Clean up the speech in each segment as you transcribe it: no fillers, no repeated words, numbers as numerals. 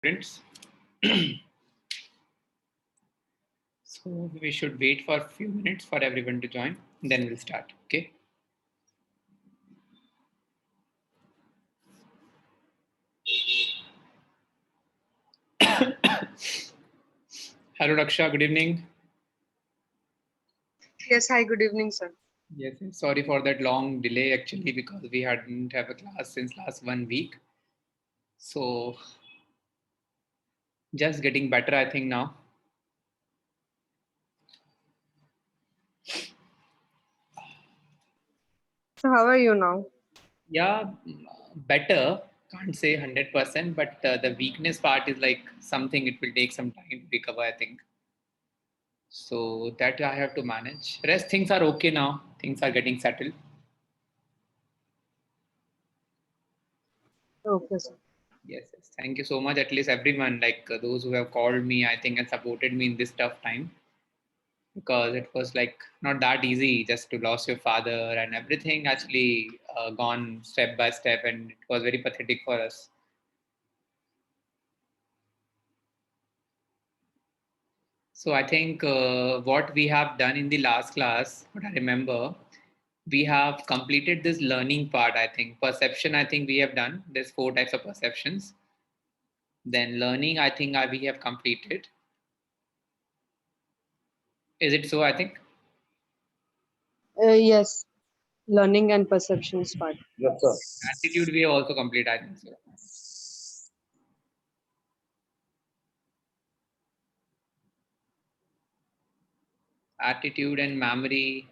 Students. So we should wait for a few minutes for everyone to join, then we'll start. Okay. Hello, Raksha. Good evening. Yes, hi, good evening, sir. Yes, sorry for that long delay actually because we hadn't have a class since last 1 week. So just getting better, I think now. So, how are you now? Yeah, better. Can't say 100%, but the weakness part is like something it will take some time to recover, I think. So that I have to manage. Rest things are okay now. Things are getting settled. Okay, sir. Yes, yes. Thank you so much. At least everyone, like those who have called me, I think, and supported me in this tough time because it was like not that easy just to lose your father and everything actually gone step by step, and it was very pathetic for us. So I think what we have done in the last class, what I remember, we have completed this learning part. I think perception. I think we have done. There's 4 types of perceptions. Then learning. I think we have completed. Is it so? I think. Yes, learning and perceptions part. Yes, sir. Attitude we have also completed. I think so. Attitude and memory.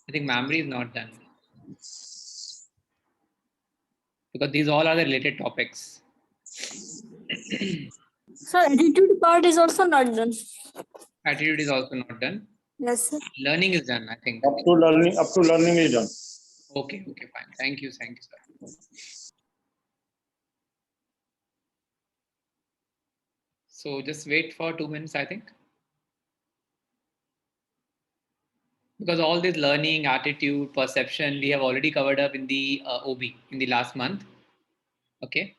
I think memory is not done because these all are the related topics. So attitude part is also not done. Attitude is also not done. Yes, sir. Learning is done, I think. Up to learning is done. Okay, okay, fine. Thank you, sir. So just wait for 2 minutes, I think. Because all this learning, attitude, perception, we have already covered up in the OB in the last month. Okay.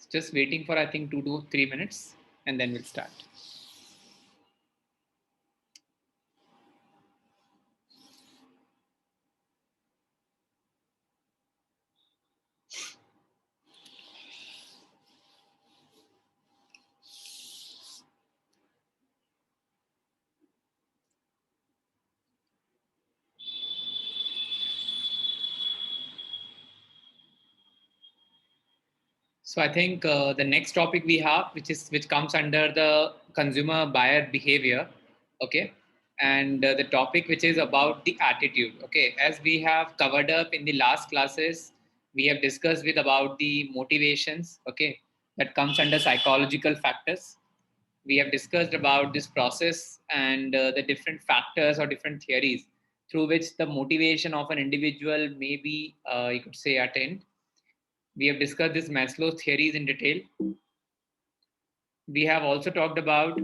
Just waiting for, I think, 2 to 3 minutes, and then we'll start. So I think the next topic we have, which comes under the consumer buyer behavior, okay, and the topic which is about the attitude, okay. As we have covered up in the last classes, we have discussed with about the motivations, okay, that comes under psychological factors. We have discussed about this process and the different factors or different theories through which the motivation of an individual may be, you could say, attained. We have discussed this Maslow's theories in detail. We have also talked about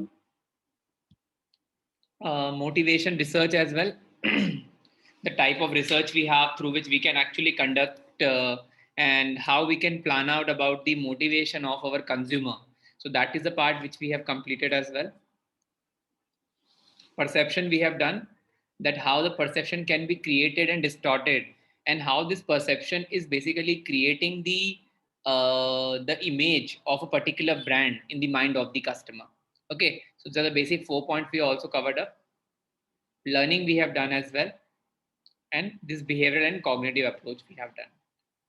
motivation research as well. The type of research we have through which we can actually conduct and how we can plan out about the motivation of our consumer. So that is the part which we have completed as well. Perception we have done, that how the perception can be created and distorted, and how this perception is basically creating the image of a particular brand in the mind of the customer. Okay, so the basic 4 points we also covered up. Learning we have done as well, and this behavioral and cognitive approach we have done.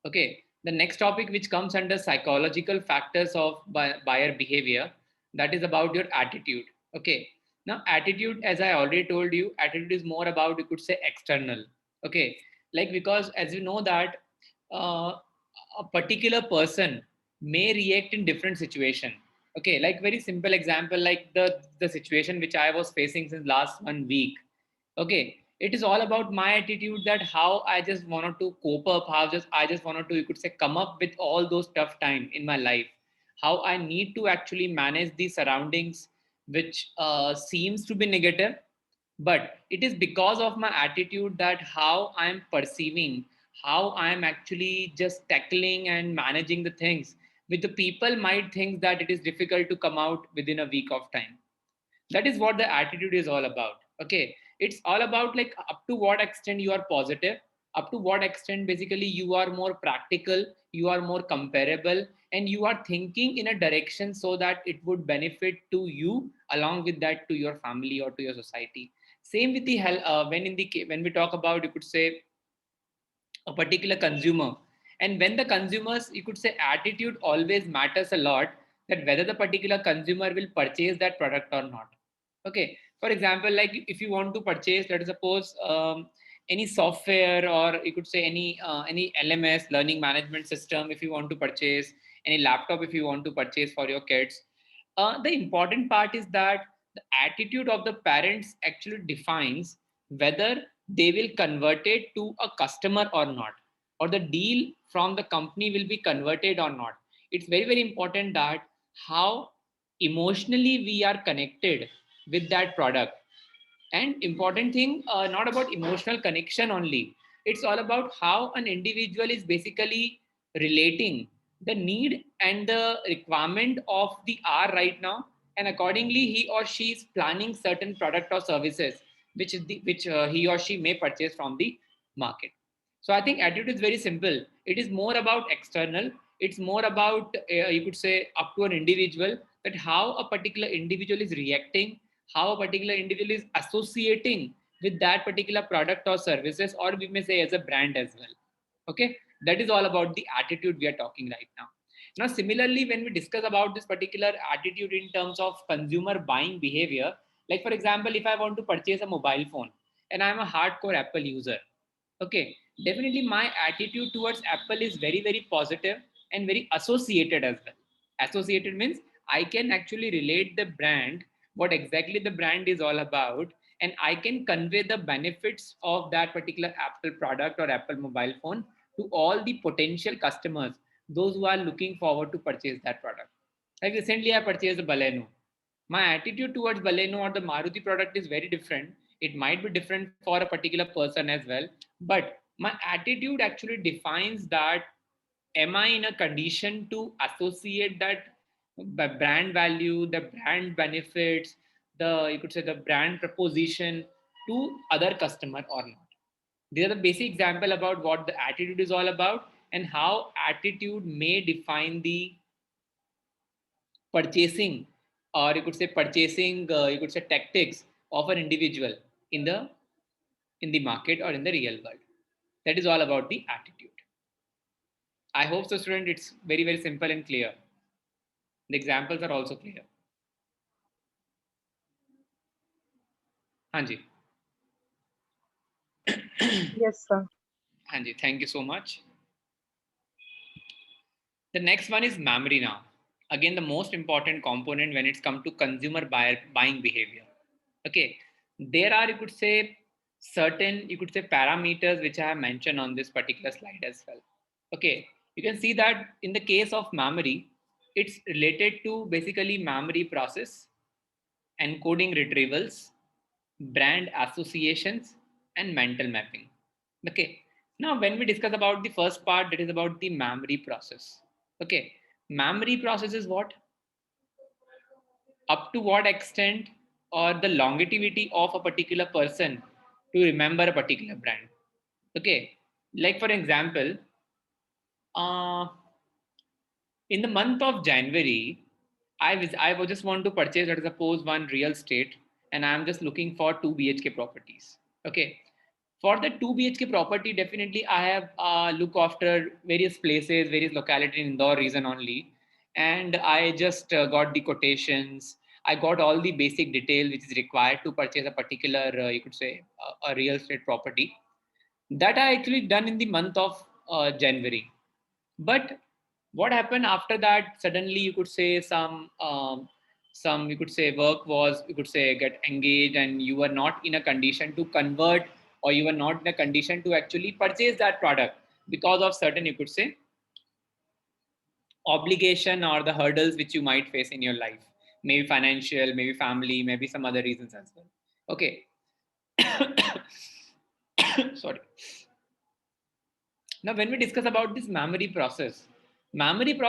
Okay, the next topic which comes under psychological factors of buyer behavior, that is about your attitude. Okay, now attitude, as I already told you, attitude is more about, you could say, external. Okay, like because as you know that uh, a particular person may react in different situation. Okay, like very simple example, like the situation which I was facing since last 1 week. Okay, it is all about my attitude, that how I just wanted to cope up, how just I just wanted to, you could say, come up with all those tough time in my life, how I need to actually manage the surroundings which seems to be negative, but it is because of my attitude that how I am perceiving, how I am actually just tackling and managing the things with the people might think that it is difficult to come out within a week of time. That is what the attitude is all about. Okay, it's all about like up to what extent you are positive, up to what extent basically you are more practical, you are more comparable, and you are thinking in a direction so that it would benefit to you, along with that to your family or to your society. Same with the health. When we talk about, you could say, a particular consumer, and when the consumers, you could say, attitude always matters a lot, that whether the particular consumer will purchase that product or not. Okay, for example, like if you want to purchase, let us suppose, any software, or you could say any LMS, learning management system, if you want to purchase any laptop, if you want to purchase for your kids, the important part is that the attitude of the parents actually defines whether they will convert it to a customer or not, or the deal from the company will be converted or not. It's very, very important that how emotionally we are connected with that product. And important thing, not about emotional connection only, it's all about how an individual is basically relating the need and the requirement of the hour right now, and accordingly he or she is planning certain product or services which he or she may purchase from the market. So I think attitude is very simple. It is more about external, it's more about, you could say, up to an individual, that how a particular individual is reacting, how a particular individual is associating with that particular product or services, or we may say as a brand as well. Okay, that is all about the attitude we are talking right now. Now similarly, when we discuss about this particular attitude in terms of consumer buying behavior, like for example, if I want to purchase a mobile phone and I'm a hardcore Apple user, okay, definitely my attitude towards Apple is very, very positive and very associated as well. Associated means I can actually relate the brand, what exactly the brand is all about, and I can convey the benefits of that particular Apple product or Apple mobile phone to all the potential customers, those who are looking forward to purchase that product. Like recently, I purchased a Baleno. My attitude towards Baleno or the Maruti product is very different. It might be different for a particular person as well, but my attitude actually defines that am I in a condition to associate that brand value, the brand benefits, the, you could say, the brand proposition to other customer or not. These are the basic example about what the attitude is all about, and how attitude may define the purchasing, or you could say purchasing, you could say tactics of an individual in the market or in the real world. That is all about the attitude. I hope so, student, it's very, very simple and clear. The examples are also clear. Hanji. Yes, sir. Hanji, thank you so much. The next one is memory now. Again, the most important component when it's come to consumer buying behavior. Okay, there are, you could say, certain, you could say, parameters which I have mentioned on this particular slide as well. Okay, you can see that in the case of memory, it's related to basically memory process, encoding retrievals, brand associations, and mental mapping. Okay, now when we discuss about the first part, that is about the memory process. Okay, memory process is what? Up to what extent, or the longevity of a particular person to remember a particular brand. Okay, like for example, uh, in the month of January, I just want to purchase, let us suppose, one real estate, and I'm just looking for 2 BHK properties. Okay, for the 2 BHK property, definitely I have look after various places, various locality in Indore region only, and I just got the quotations. I got all the basic detail which is required to purchase a particular, you could say, a real estate property. That I actually done in the month of January. But what happened after that? Suddenly, you could say some, you could say, work was, you could say, get engaged, and you were not in a condition to convert, or you were not in a condition to actually purchase that product because of certain, you could say, obligation or the hurdles which you might face in your life, maybe financial, maybe family, maybe some other reasons as well. Okay, Sorry. Now, when we discuss about this memory process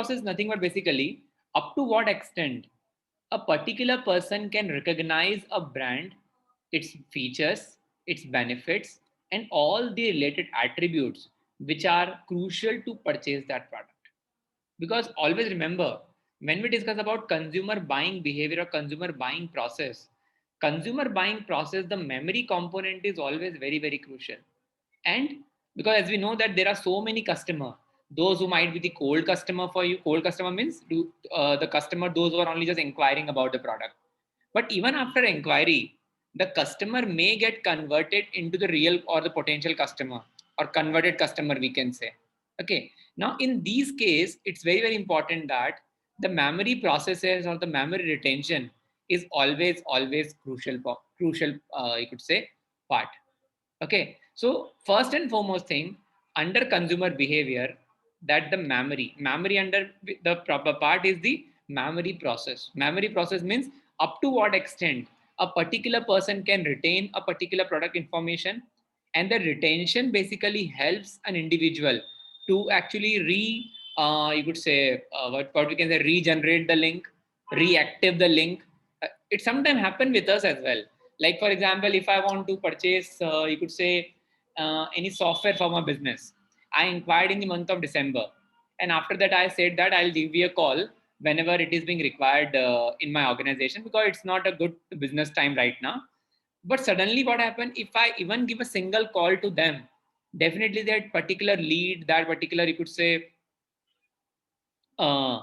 is nothing but basically up to what extent a particular person can recognize a brand, its features, its benefits, and all the related attributes which are crucial to purchase that product. Because always remember, when we discuss about consumer buying behavior or consumer buying process, the memory component is always very, very crucial. And because as we know that there are so many customer, those who might be the cold customer for you. Cold customer means the customer, those who are only just inquiring about the product. But even after inquiry, the customer may get converted into the real or the potential customer or converted customer, we can say. Okay. Now, in these case, it's very, very important that the memory processes or the memory retention is always, always crucial, you could say, part. Okay. So first and foremost thing under consumer behavior, that the memory under the proper part is the memory process. Memory process means up to what extent a particular person can retain a particular product information, and the retention basically helps an individual to actually you could say what we can say regenerate the link, reactive the link. It sometimes happen with us as well. Like for example, if I want to purchase you could say any software for my business, I inquired in the month of December, and after that I said that I'll give you a call whenever it is being required in my organization, because it's not a good business time right now. But suddenly what happened, if I even give a single call to them, definitely that particular lead, that particular you could say uh,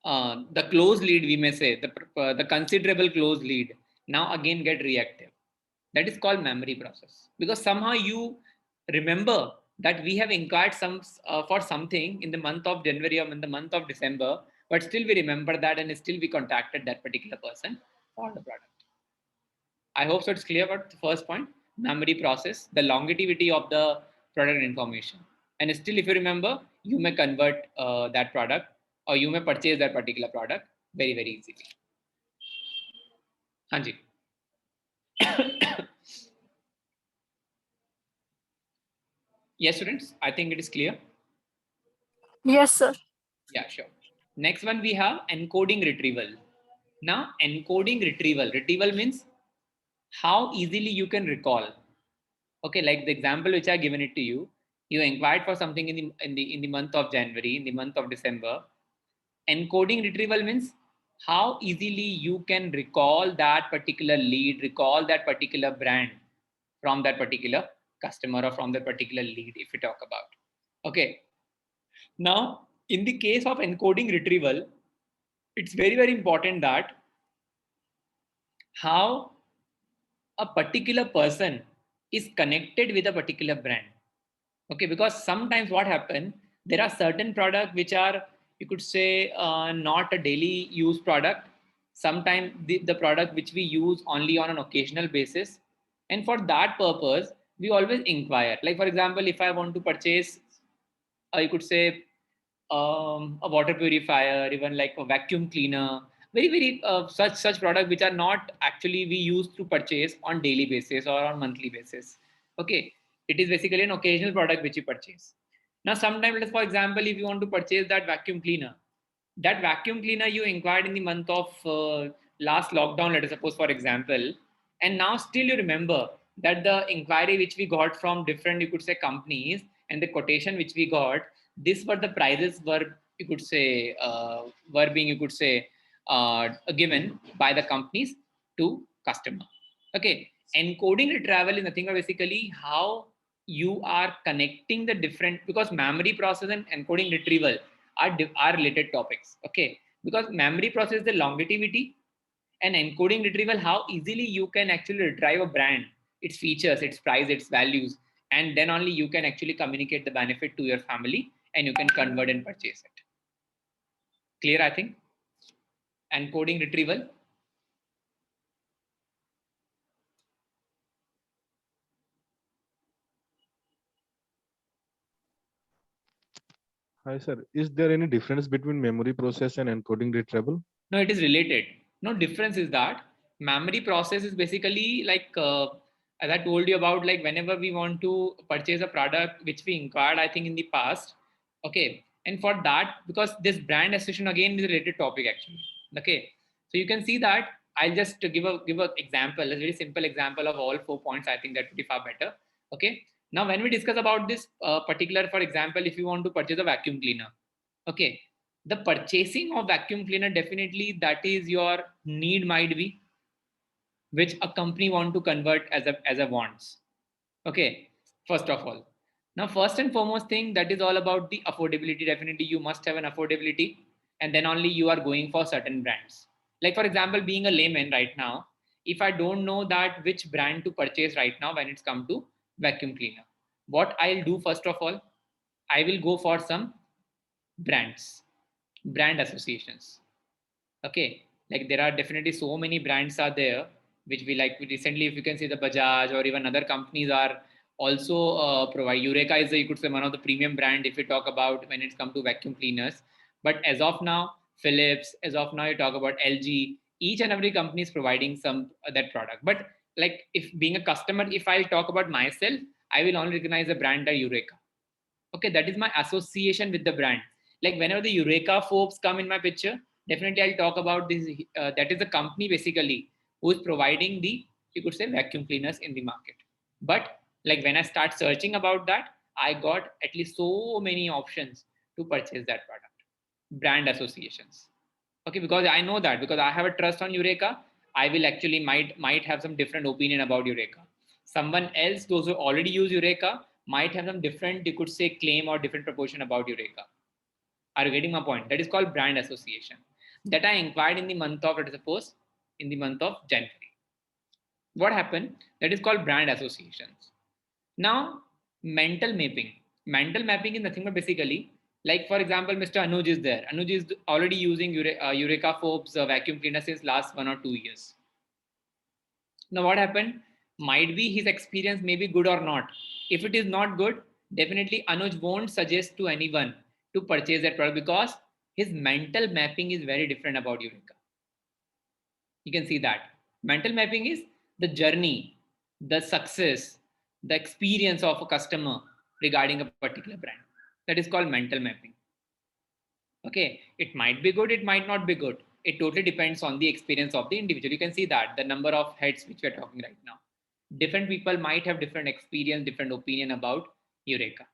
the close lead, we may say the considerable close lead, now again get reactive. That is called memory process, because somehow you remember that we have inquired for something in the month of January or in the month of December, but still we remember that and still we contacted that particular person for the product. I hope so it's clear about the first point, memory process, the longevity of the product information. And still, if you remember, you may convert that product, or you may purchase that particular product very, very easily. Hanji. Yes, students, I think it is clear. Yes, sir. Yeah, sure. Next one we have encoding retrieval. Now, encoding retrieval means how easily you can recall. Okay, like the example which I given it to you, you inquired for something in the month of January, in the month of December. Encoding retrieval means how easily you can recall that particular lead, recall that particular brand from that particular customer or from that particular lead, if we talk about. Okay. Now, in the case of encoding retrieval, it's very, very important that how a particular person is connected with a particular brand. Okay, because sometimes what happen, there are certain products which are, you could say, not a daily use product. Sometimes the product which we use only on an occasional basis, and for that purpose we always inquire. Like for example, if I want to purchase you could say a water purifier, even like a vacuum cleaner, very, very such product which are not actually we use to purchase on daily basis or on monthly basis. Okay, it is basically an occasional product which you purchase. Now, sometimes, for example, if you want to purchase that vacuum cleaner you inquired in the month of last lockdown, let us suppose, for example, and now still you remember that the inquiry which we got from different, you could say, companies, and the quotation which we got, this were the prices were, you could say, were being, you could say, given by the companies to customer. Okay, encoding retrieval is nothing but basically how you are connecting the different, because memory process and encoding retrieval are related topics. Okay, because memory process is the longevity, and encoding retrieval how easily you can actually retrieve a brand, its features, its price, its values, and then only you can actually communicate the benefit to your family and you can convert and purchase it. Clear, I think? Encoding retrieval. Hi, sir. Is there any difference between memory process and encoding retrieval? No, it is related. No difference is that memory process is basically like as I told you about, like whenever we want to purchase a product which we inquired, I think in the past, okay, and for that, because this brand association again is a related topic actually, okay, so you can see that I'll just give a example, a very simple example of all 4 points. I think that would be far better. Okay, now when we discuss about this particular, for example, if you want to purchase a vacuum cleaner, okay, the purchasing of vacuum cleaner, definitely that is your need might be, which a company want to convert as a wants. Okay, first of all, now first and foremost thing, that is all about the affordability. Definitely you must have an affordability, and then only you are going for certain brands. Like for example, being a layman right now, if I don't know that which brand to purchase right now when it's come to vacuum cleaner, what I'll do first of all, I will go for some brands, brand associations. Okay, like there are definitely so many brands are there which we like. Recently, if you can see, the Bajaj or even other companies are also provide. Eureka is, you could say, one of the premium brand if you talk about when it comes to vacuum cleaners. But as of now, Philips, as of now, you talk about LG, each and every company is providing some that product. But like, if being a customer, if I talk about myself, I will only recognize a brand like Eureka. Okay, that is my association with the brand. Like whenever the Eureka folks come in my picture, definitely I'll talk about this. That is the company basically who is providing the, you could say, vacuum cleaners in the market. But like when I start searching about that, I got at least so many options to purchase that product. Brand associations. Okay, because I know that, because I have a trust on Eureka, I will actually might have some different opinion about Eureka. Someone else, those who already use Eureka, might have some different, you could say, claim or different proportion about Eureka. Are you getting my point? That is called brand association. That I inquired in the month of, let us suppose, in the month of January. What happened? That is called brand associations. Now, mental mapping. Mental mapping is nothing but basically, like for example, Mr. Anuj is there. Anuj is already using Eureka Forbes vacuum cleaner since last 1 or 2 years. Now, what happened? Might be his experience may be good or not. If it is not good, definitely Anuj won't suggest to anyone to purchase that product because his mental mapping is very different about Eureka. You can see that. Mental mapping is the journey, the success, the experience of a customer regarding a particular brand. That is called mental mapping. Okay, it might be good, it might not be good. It totally depends on the experience of the individual. You can see that the number of heads which we are talking right now. Different people might have different experience, different opinion about Eureka.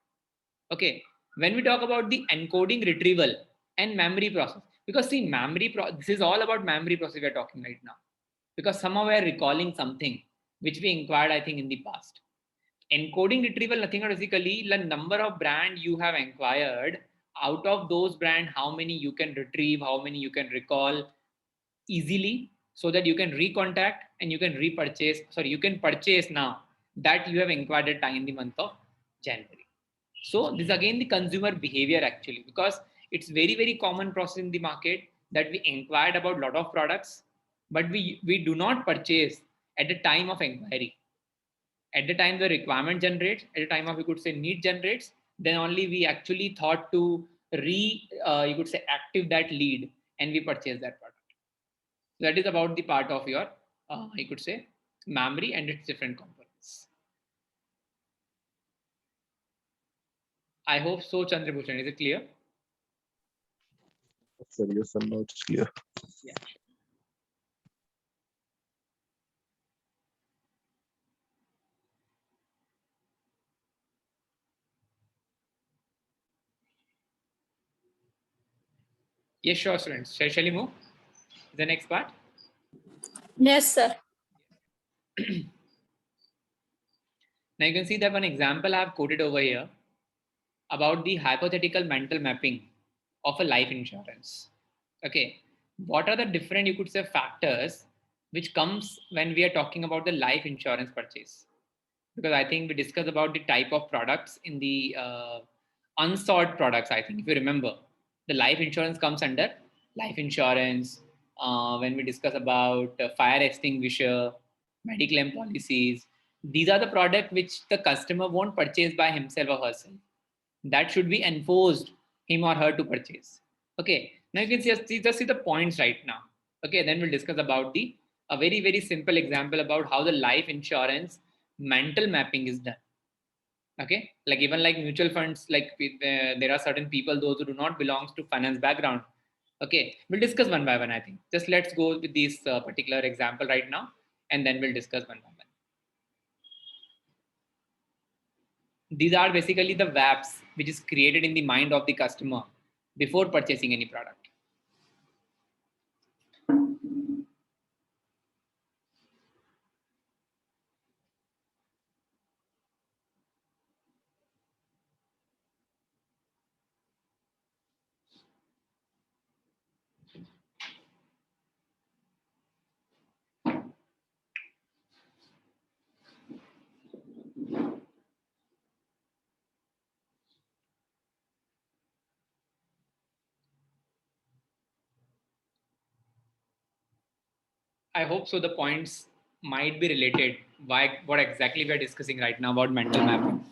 Okay, when we talk about the encoding, retrieval, and memory process, because see, this is all about memory process we are talking right now. Because somehow we are recalling something which we inquired, I think, in the past. Encoding, retrieval, nothing but basically the number of brand you have inquired. Out of those brand, how many you can retrieve, how many you can recall easily, so that you can recontact and you can repurchase. Sorry, you can purchase now that you have inquired at time in the month of January. So this is again the consumer behavior actually, because it's very common process in the market that we inquired about a lot of products, but we do not purchase at the time of inquiry. At the time the requirement generates, at the time of, you could say, need generates, then only we actually thought to you could say, active that lead and we purchase that product. So that is about the part of your you could say memory and its different components. I hope so, Chandrabhushan. Is it clear? Sir, yes, sir, now it's clear. Yeah. Yes, sure, students. Shall we move? The next part. Yes, sir. Now you can see that one example I have quoted over here about the hypothetical mental mapping of a life insurance. Okay, what are the different, you could say, factors which comes when we are talking about the life insurance purchase? Because I think we discussed about the type of products in the unsold products. I think if you remember, the life insurance comes under life insurance. When we discuss about fire extinguisher, mediclaim policies, these are the product which the customer won't purchase by himself or herself. That should be enforced him or her to purchase. Okay, now you can just see the points right now. Okay, then we'll discuss about the a very simple example about how the life insurance mental mapping is done. Okay, like even like mutual funds, like there are certain people, those who do not belongs to finance background. Okay, we'll discuss one by one. I think just let's go with this particular example right now, and then we'll discuss one by one. These are basically the VAPs which is created in the mind of the customer before purchasing any product. I hope so. The points might be related. Why? What exactly we are discussing right now about mental mapping?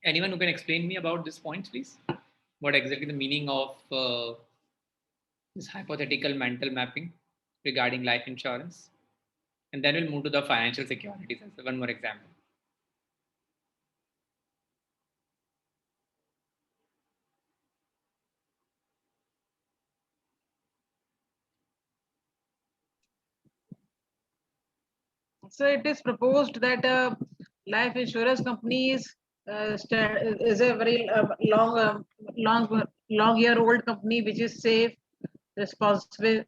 Anyone who can explain me about this points, please? What exactly the meaning of this hypothetical mental mapping regarding life insurance? And then we'll move to the financial securities as one more example. So it is proposed that life insurance companies is a very long year old company which is safe, responsible,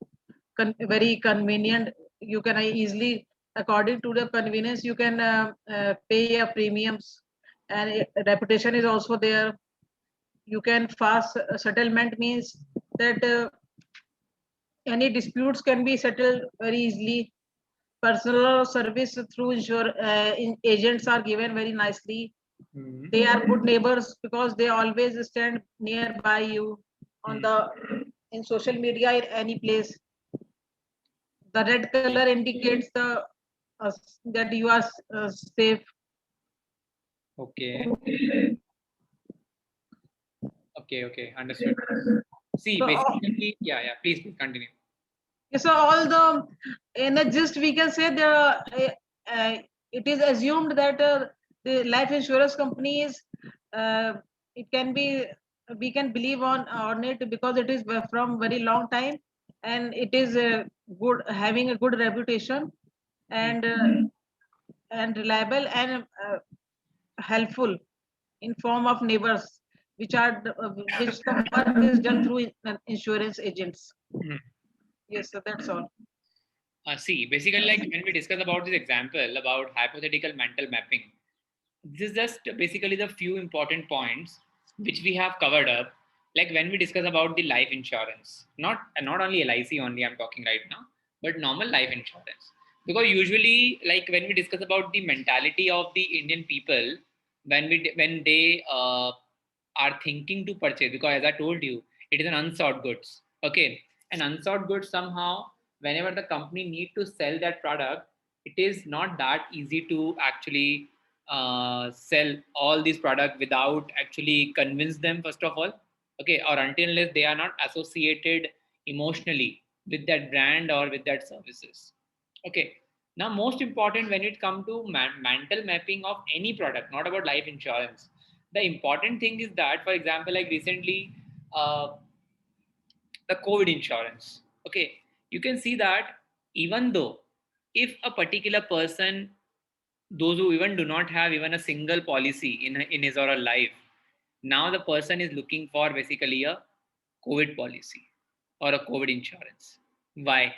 very convenient. You can easily, according to the convenience, you can pay your premiums, and reputation is also there. You can fast settlement means that any disputes can be settled very easily. Personal service through agents are given very nicely. They are good neighbors because they always stand nearby you on in social media in any place. The red color indicates that you are safe. Okay. Okay, understood. See, So, basically, yeah, please continue. so all the in a gist we can say it is assumed that the life insurance companies it can be we can believe on it because it is from very long time, and it is good, having a good reputation, and reliable, and helpful in form of neighbors which are which the work is done through insurance agents. Yes, so that's all. See, basically, like when we discuss about this example about hypothetical mental mapping, this is just basically the few important points which we have covered up. Like when we discuss about the life insurance, not only LIC only I'm talking right now, but normal life insurance. Because usually, like when we discuss about the mentality of the Indian people, when they are thinking to purchase, because as I told you, it is an unsought goods. Okay, an unsought goods, somehow whenever the company need to sell that product, it is not that easy to actually sell all these products without actually convince them first of all. Okay, or until unless they are not associated emotionally with that brand or with that services. Okay, now most important when it comes to mental mapping of any product, not about life insurance, the important thing is that, for example, like recently the COVID insurance. Okay, you can see that even though if a particular person, those who even do not have even a single policy in his or her life, now the person is looking for basically a COVID policy or a COVID insurance. Why?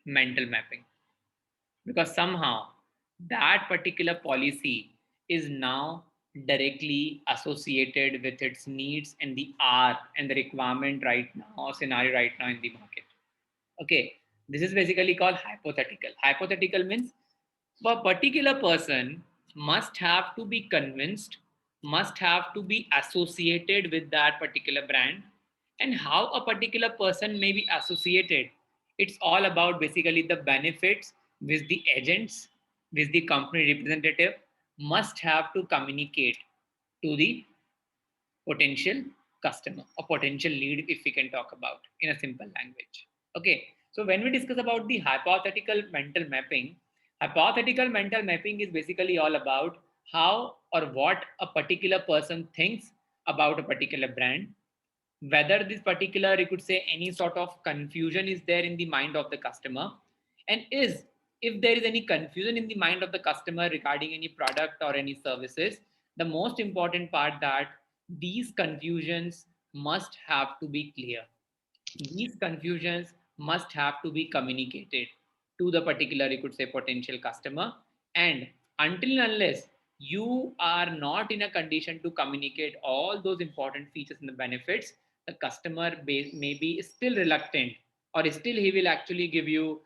Mental mapping. Because somehow that particular policy is now directly associated with its needs and the R and the requirement right now or scenario right now in the market. Okay, this is basically called hypothetical. Hypothetical means a particular person must have to be convinced, must have to be associated with that particular brand. And how a particular person may be associated, it's all about basically the benefits which the agents, which the company representative must have to communicate to the potential customer or potential lead, if we can talk about in a simple language. Okay, so when we discuss about the hypothetical mental mapping is basically all about how or what a particular person thinks about a particular brand, whether this particular, you could say, any sort of confusion is there in the mind of the customer, and is, if there is any confusion in the mind of the customer regarding any product or any services, the most important part that these confusions must have to be clear, these confusions must have to be communicated to the particular, you could say, potential customer. And until and unless you are not in a condition to communicate all those important features and the benefits, the customer base may be still reluctant, or still he will actually give you,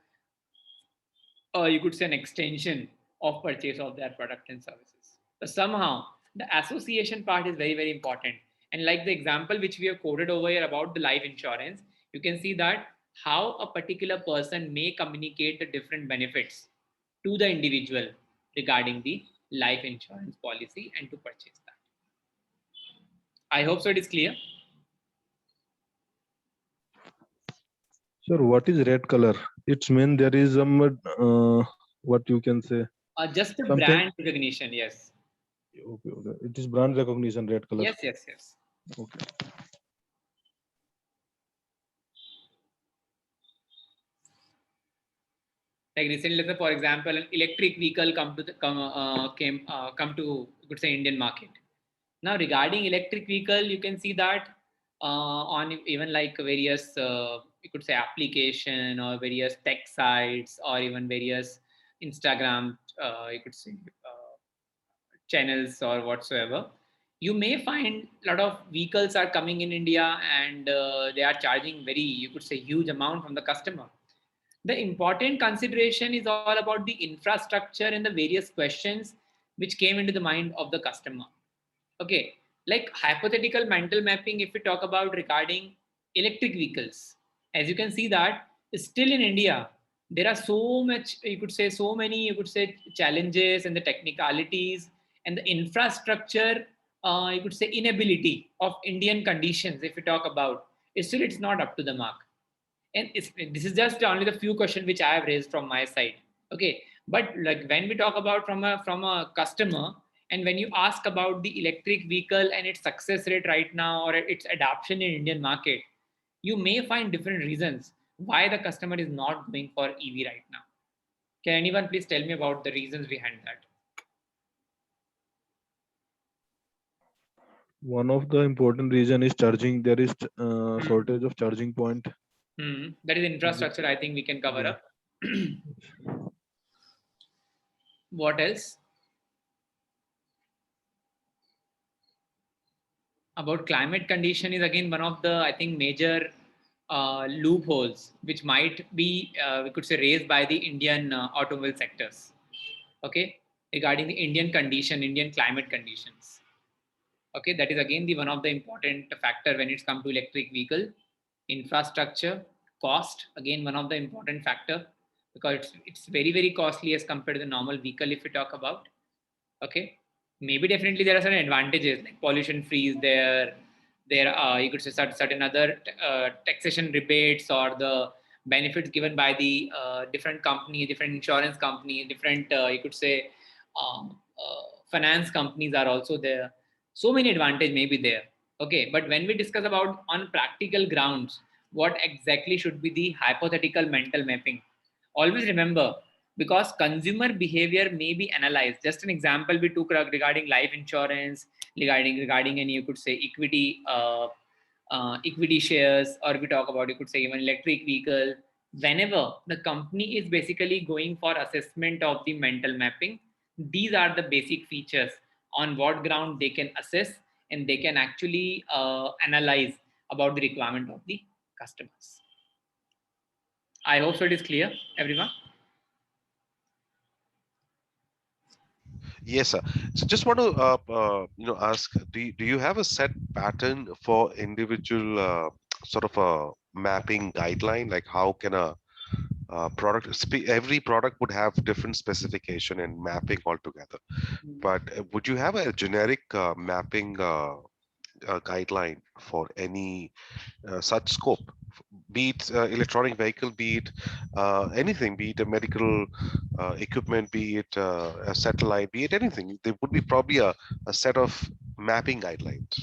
you could say, an extension of purchase of their product and services. But somehow the association part is very, very important. And like the example which we have quoted over here about the life insurance, you can see that how a particular person may communicate the different benefits to the individual regarding the life insurance policy and to purchase that. I hope so it is clear. Sir, what is red color? It's mean there is some what you can say. Just a Something- brand recognition, yes. Okay, okay. It is brand recognition, red color. Yes, yes, yes. Okay. Like recently, let's say, for example, an electric vehicle come to you could say, Indian market. Now, regarding electric vehicle, you can see that on even like various you could say application or various tech sites or even various Instagram you could say channels or whatsoever, you may find a lot of vehicles are coming in India, and they are charging very, you could say, huge amount from the customer. The important consideration is all about the infrastructure and the various questions which came into the mind of the customer. Okay, like hypothetical mental mapping, if we talk about regarding electric vehicles, as you can see that still in India, there are so much, you could say, so many, you could say, challenges and the technicalities and the infrastructure, you could say, inability of Indian conditions, if we talk about, still it's not up to the mark. And this is just only the few questions which I have raised from my side. Okay, but like when we talk about from a customer, and when you ask about the electric vehicle and its success rate right now or its adoption in Indian market, you may find different reasons why the customer is not going for EV right now. Can anyone please tell me about the reasons behind that? One of the important reason is charging. There is shortage of charging point. That is infrastructure. I think we can cover Yeah. up. What else? About climate condition is again one of the, I think, major loopholes which might be, we could say, raised by the Indian automobile sectors. Okay, regarding the Indian condition, Indian climate conditions. Okay, that is again the one of the important factor when it's come to electric vehicle. Infrastructure, cost, again one of the important factor, because it's very, very costly as compared to the normal vehicle if we talk about. Okay, maybe definitely there are certain advantages like pollution free is there are, you could say, certain other taxation rebates or the benefits given by the different companies, different insurance companies, different you could say finance companies are also there. So many advantages may be there. Okay, but when we discuss about on practical grounds, what exactly should be the hypothetical mental mapping? Always remember, because consumer behavior may be analyzed. Just an example we took regarding life insurance, regarding any, you could say, equity shares, or we talk about, you could say, even electric vehicle. Whenever the company is basically going for assessment of the mental mapping, these are the basic features on what ground they can assess and they can actually analyze about the requirement of the customers. I hope so it is clear, everyone. Yes, sir. So just want to ask, do you have a set pattern for individual sort of a mapping guideline? Like how can a every product would have different specification and mapping altogether, but would you have a generic mapping guideline for any such scope, be it electronic vehicle, be it anything, be it a medical equipment, be it a satellite, be it anything? There would be probably a set of mapping guidelines.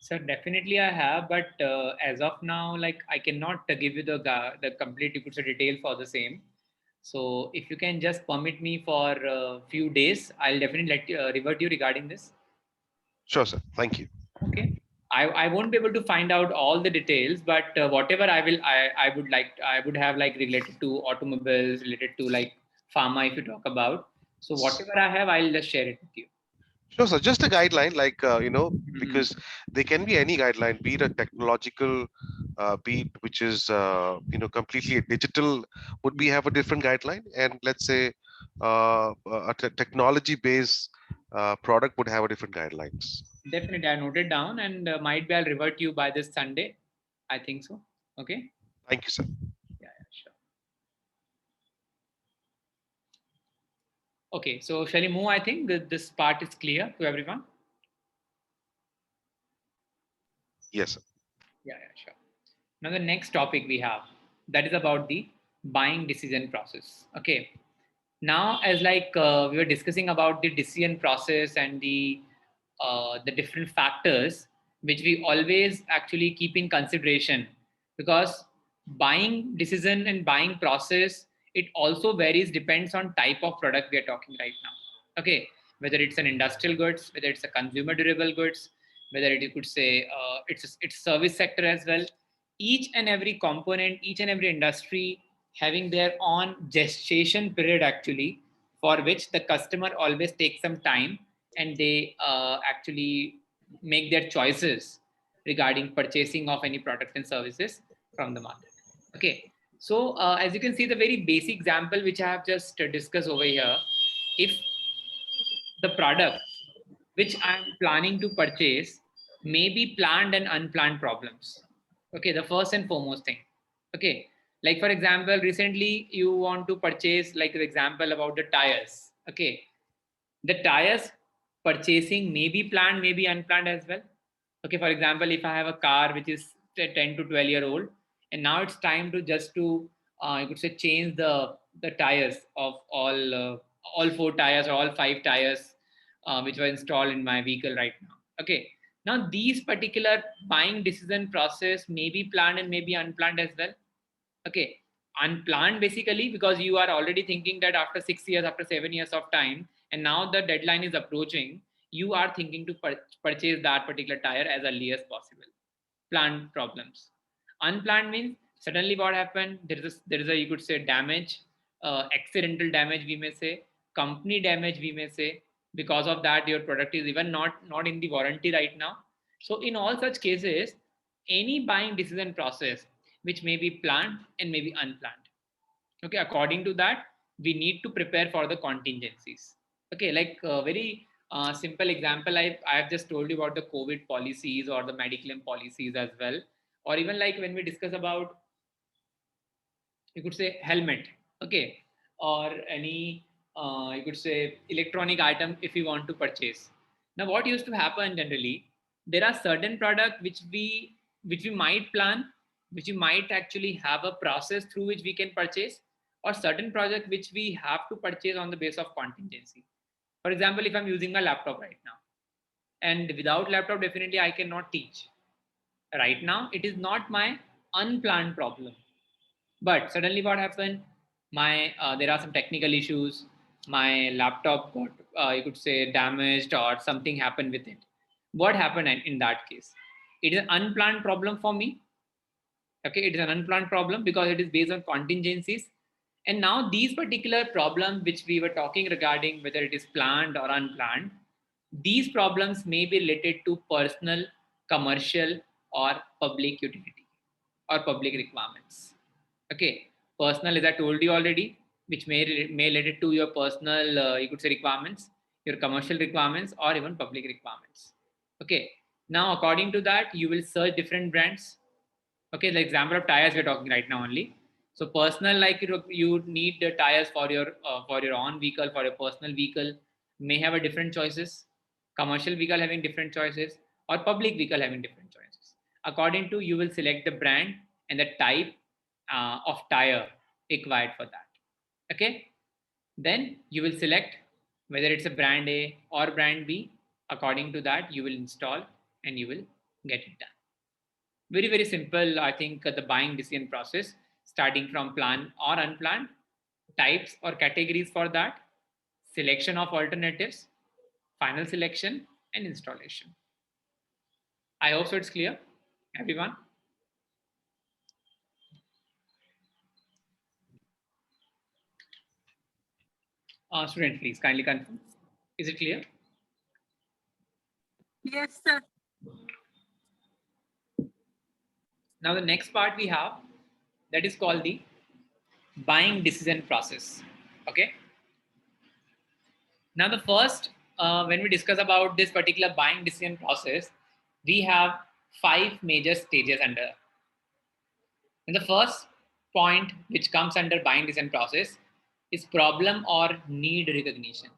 Sir, definitely I have, but as of now, like I cannot give you the complete, you could say, detail for the same. So if you can just permit me for a few days, I'll definitely revert you regarding this. Sure, sir. Thank you. Okay. I won't be able to find out all the details, but whatever I would have like related to automobiles, related to like pharma, if you talk about. So whatever I have, I'll just share it with you. Sure, sir. Just a guideline, like, Mhm. because there can be any guideline, be it a technological, be it which is, completely a digital, would we have a different guideline? And let's say a technology-based product would have a different guidelines. Definitely, I noted down, and might be I'll revert you by this Sunday. I think so. Okay. Thank you, sir. Yeah, sure. Okay, so shall we move? I think this part is clear to everyone. Yes, sir. Yeah, sure. Now the next topic we have, that is about the buying decision process. Okay. Now, as like we were discussing about the decision process and the different factors which we always actually keep in consideration, because buying decision and buying process, it also varies, depends on type of product we are talking right now. Okay, whether it's an industrial goods, whether it's a consumer durable goods, whether it, you could say it's service sector as well. Each and every component, each and every industry having their own gestation period actually, for which the customer always takes some time and they actually make their choices regarding purchasing of any products and services from the market. Okay, so as you can see, the very basic example which I have just discussed over here, if the product which I'm planning to purchase may be planned and unplanned problems. Okay, the first and foremost thing. Okay, like for example, recently you want to purchase, like the example about the tires. Okay, the tires purchasing may be planned, may be unplanned as well. Okay, for example, if I have a car which is 10 to 12-year old, and now it's time to just to you could say change the tires of all four tires or all five tires which were installed in my vehicle right now. Okay, now these particular buying decision process may be planned and may be unplanned as well. Okay, unplanned basically because you are already thinking that after 6 years, after 7 years of time, and now the deadline is approaching, you are thinking to purchase that particular tire as early as possible. Planned problems. Unplanned means suddenly what happened, there is a you could say damage, accidental damage we may say, company damage we may say. Because of that your product is even not in the warranty right now. So in all such cases, any buying decision process which may be planned and may be unplanned, okay, according to that we need to prepare for the contingencies. Okay, like a very simple example, I have just told you about the COVID policies or the mediclaim policies as well, or even like when we discuss about, you could say, helmet. Okay, or any you could say electronic item if you want to purchase. Now what used to happen generally, there are certain products which we might plan, which we might actually have a process through which we can purchase, or certain project which we have to purchase on the base of contingency. For example, if I'm using a laptop right now, and without laptop definitely I cannot teach right now, it is not my unplanned problem. But suddenly what happened, my there are some technical issues, my laptop got you could say damaged or something happened with it. What happened in that case? It is an unplanned problem for me. Okay, it is an unplanned problem because it is based on contingencies. And now these particular problems which we were talking regarding whether it is planned or unplanned, These problems may be related to personal, commercial, or public utility or public requirements. Okay, personal, as I told you already, which may related to your personal, you could say, requirements, your commercial requirements, or even public requirements. Okay, now according to that, you will search different brands. Okay, the example of tires we're talking right now only. So personal, like you need the tires for your own vehicle, for your personal vehicle, may have a different choices. Commercial vehicle having different choices, or public vehicle having different choices. According to, you will select the brand and the type of tire required for that. Okay, then you will select whether it's a brand A or brand B. According to that, you will install and you will get it done. Very, very simple, I think, the buying decision process, starting from planned or unplanned, types or categories for that, selection of alternatives, final selection, and installation. I hope so it's clear, everyone. Student, please kindly confirm. Is it clear? Yes, sir. Now the next part we have, that is called the buying decision process. Okay. Now the first, when we discuss about this particular buying decision process, we have 5 major stages under. And the first point which comes under buying decision process is problem or need recognition.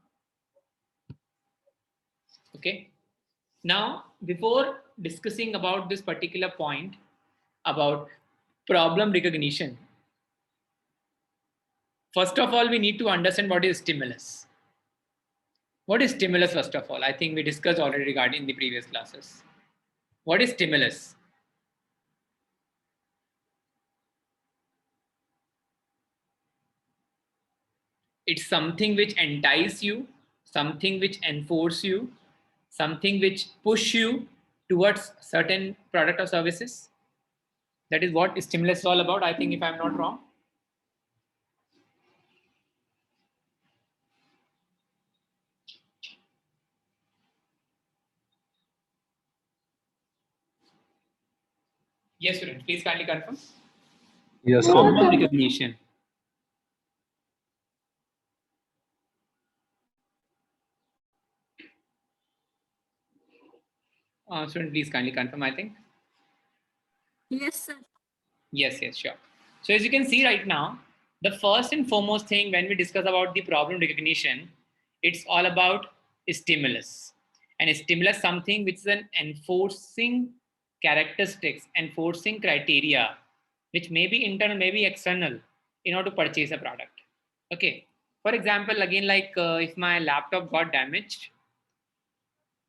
Okay. Now, before discussing about this particular point about problem recognition, first of all, we need to understand what is stimulus. What is stimulus, first of all? I think we discussed already regarding the previous classes. What is stimulus? It's something which entice you, something which enforce you, something which push you towards certain product or services. That is what stimulus is all about, I think, if I'm not wrong. Yes, student, please kindly confirm. Yes, sir. Problem recognition. Student, please kindly confirm, I think. Yes, sir. Yes, sure. So as you can see right now, the first and foremost thing when we discuss about the problem recognition, it's all about stimulus. And a stimulus something which is an enforcing characteristics, enforcing criteria, which may be internal, may be external, in order to purchase a product. Okay. For example, again, like if my laptop got damaged,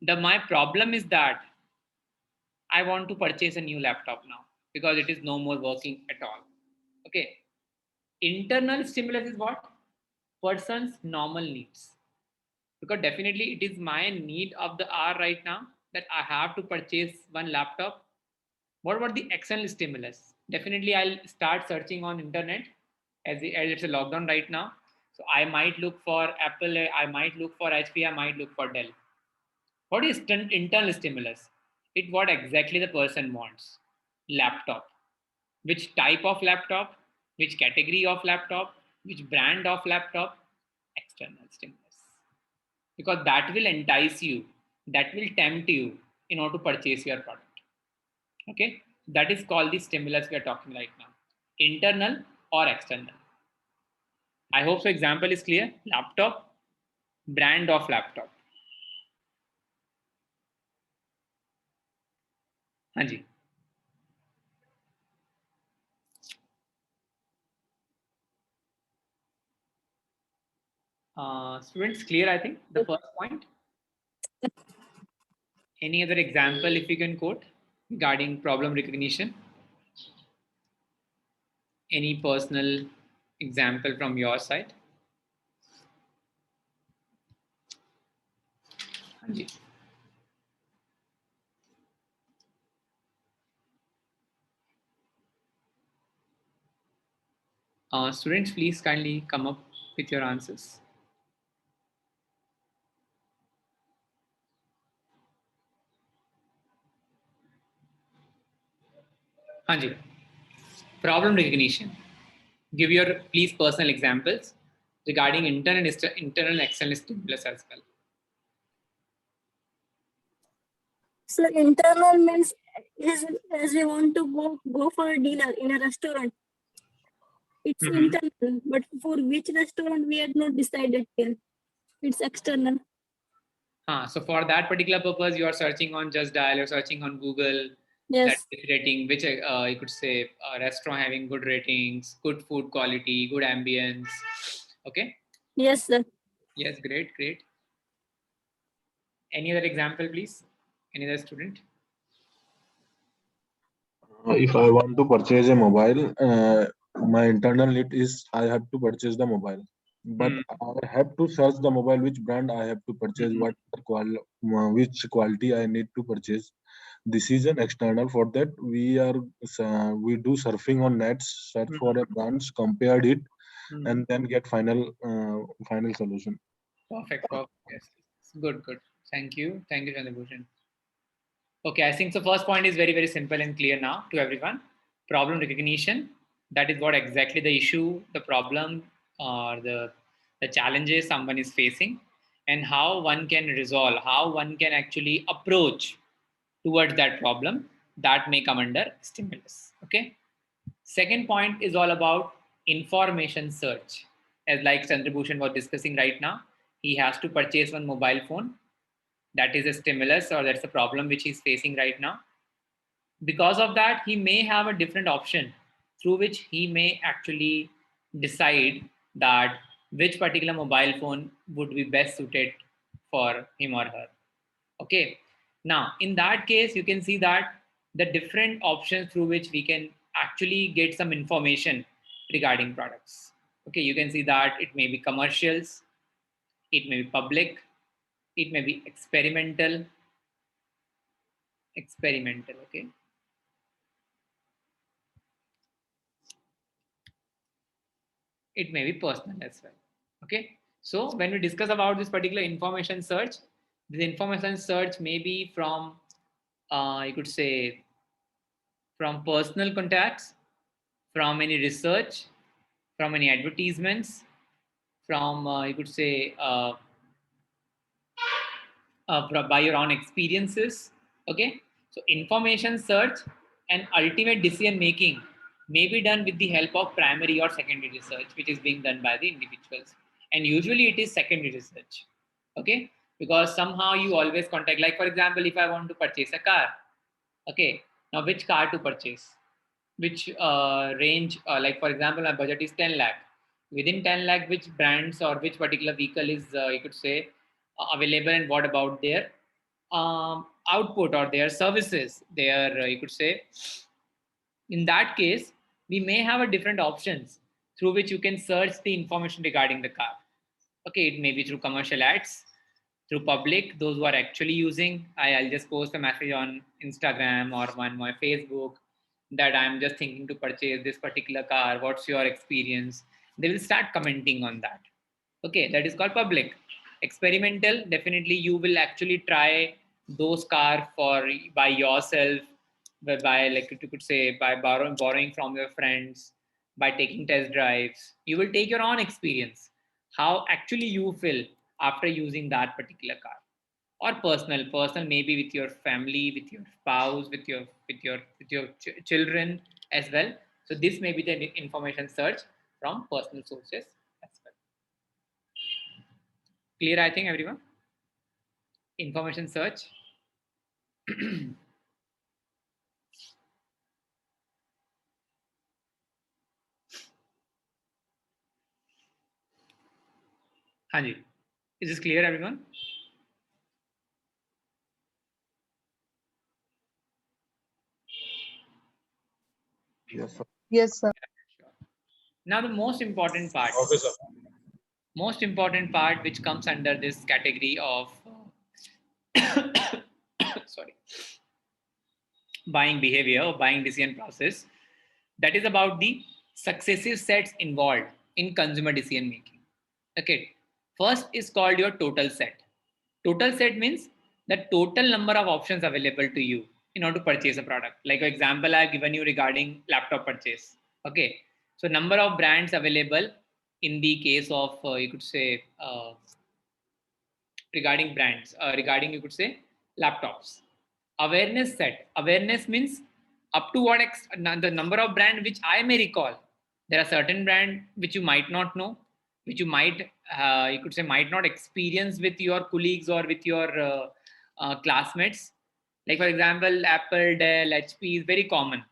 my problem is that I want to purchase a new laptop now because it is no more working at all. Okay. Internal stimulus is what? Person's normal needs. Because definitely it is my need of the hour right now that I have to purchase one laptop. What about the external stimulus? Definitely I'll start searching on internet as it's a lockdown right now. So I might look for Apple, I might look for HP, I might look for Dell. What is internal stimulus? It's what exactly the person wants. Laptop. Which type of laptop? Which category of laptop? Which brand of laptop? External stimulus. Because that will entice you, that will tempt you in order to purchase your product. Okay, that is called the stimulus we are talking right now. Internal or external. I hope so example is clear. Laptop, brand of laptop. Hanji. Students, clear, I think, the first point. Any other example if you can quote regarding problem recognition? Any personal example from your side? Hanji. Students, please kindly come up with your answers. Hanji. Problem recognition. Give your please personal examples regarding internal and external stimulus as well. So internal means is as we want to go for dinner in a restaurant. It's internal, but for which restaurant we had not decided yet. It's external. So for that particular purpose, you are searching on Just Dial, you're searching on Google. Yes. That rating, which you could say a restaurant having good ratings, good food quality, good ambience. Okay. Yes, sir. Yes, great, great. Any other example, please? Any other student? If I want to purchase a mobile, my internal need is I have to purchase the mobile. But I have to search the mobile, which brand I have to purchase, which quality I need to purchase. This is an external. For that, we do surfing on nets, search for a brands, compared it, and then get final solution. Perfect. Yes. Good. Thank you, Chandrabhushan. Okay, I think the first point is very, very simple and clear now to everyone. Problem recognition. That is what exactly the issue, the problem, or the challenges someone is facing, and how one can resolve, how one can actually approach towards that problem. That may come under stimulus. Okay. Second point is all about information search. As like Chandrabhushan was discussing right now, he has to purchase one mobile phone. That is a stimulus, or that's a problem which he's facing right now. Because of that, he may have a different option through which he may actually decide that which particular mobile phone would be best suited for him or her. Okay. Now, in that case, you can see that the different options through which we can actually get some information regarding products. Okay, you can see that it may be commercials, it may be public, it may be experimental, okay. It may be personal as well, okay. So when we discuss about this particular information search, this information search may be from, you could say, from personal contacts, from any research, from any advertisements, from, you could say, by your own experiences. Okay, so information search and ultimate decision making may be done with the help of primary or secondary research, which is being done by the individuals, and usually it is secondary research. Okay, because somehow you always contact, like for example, if I want to purchase a car, okay, now which car to purchase, which range, like for example, my budget is 10 lakh. Within 10 lakh, which brands or which particular vehicle is, you could say, available, and what about their output or their services, their, you could say. In that case, we may have a different options through which you can search the information regarding the car. Okay, it may be through commercial ads, through public, those who are actually using. I'll just post a message on Instagram or on my Facebook that I'm just thinking to purchase this particular car. What's your experience? They will start commenting on that. Okay, that is called public. Experimental, definitely you will actually try those cars by yourself, by, like you could say, by borrowing from your friends, by taking test drives. You will take your own experience, how actually you feel after using that particular car. Or personal maybe with your family, with your spouse, with your children as well. So this may be the information search from personal sources as well. Clear, I think, everyone? Information search. Hanji, is this clear, everyone? Yes, sir. Yes, sir. Now the most important part. Okay, sir. Most important part which comes under this category of sorry, buying behavior or buying decision process, that is about the successive sets involved in consumer decision making. Okay, first is called your total set. Total set means the total number of options available to you. in order to purchase a product. Like for example, I've given you regarding laptop purchase. Okay. So number of brands available in the case of, you could say, regarding brands, regarding, you could say, laptops. Awareness set. Awareness means up to what the number of brand which I may recall. There are certain brand which you might not know, which you might, you could say, might not experience with your colleagues or with your classmates. Like for example, Apple, Dell, HP is very common.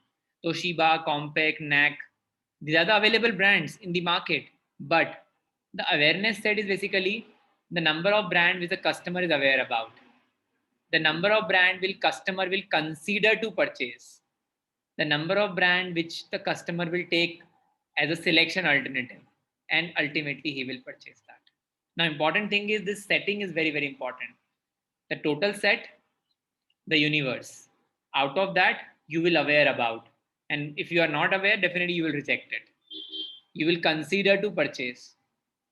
Toshiba, Compaq, NAC. These are the available brands in the market. But the awareness set is basically the number of brand which the customer is aware about. The number of brand will customer will consider to purchase. The number of brand which the customer will take as a selection alternative, and ultimately he will purchase that. Now, important thing is this setting is very, very important. The total set, the universe. Out of that, you will aware about. And if you are not aware, definitely you will reject it. You will consider to purchase,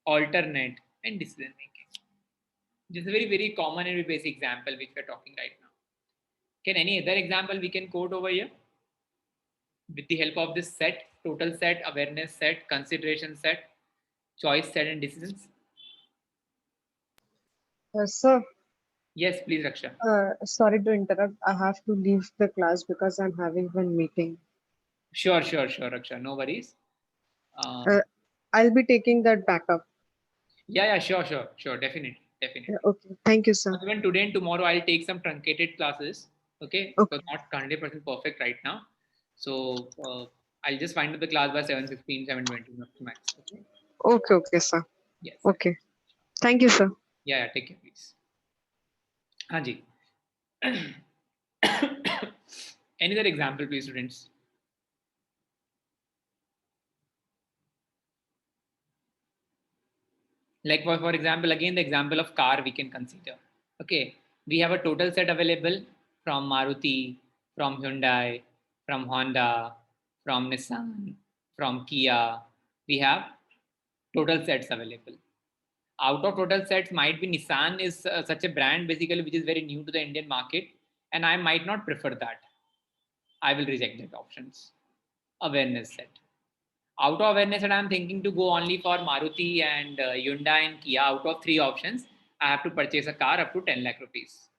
alternate, and decision making. This is a very, very common and very basic example which we are talking right now. Can any other example we can quote over here? With the help of this set, total set, awareness set, consideration set, choice set, and decisions. Sir, Yes, please, Raksha. sorry to interrupt. I have to leave the class because I'm having one meeting. Sure, Raksha. No worries. I'll be taking that backup. Yeah, sure. Definitely. Yeah, okay. Thank you, sir. Even today and tomorrow, I'll take some truncated classes. Okay, Okay. so not 100% perfect right now. So I'll just find out the class by 7:15, 7:20 max. Okay. Okay, sir. Yes. Okay. Thank you, sir. Yeah, take care, please. Hanji. Any other example, please, students? Like for example, again, the example of car we can consider. Okay, we have a total set available from Maruti, from Hyundai, from Honda, from Nissan, from Kia. We have total sets available. Out of total sets, might be Nissan is such a brand basically which is very new to the Indian market, and I might not prefer that. I will reject that options. Awareness set. Out of awareness that I'm thinking to go only for Maruti and Hyundai and Kia. Out of three options, I have to purchase a car up to 10 lakh rupees.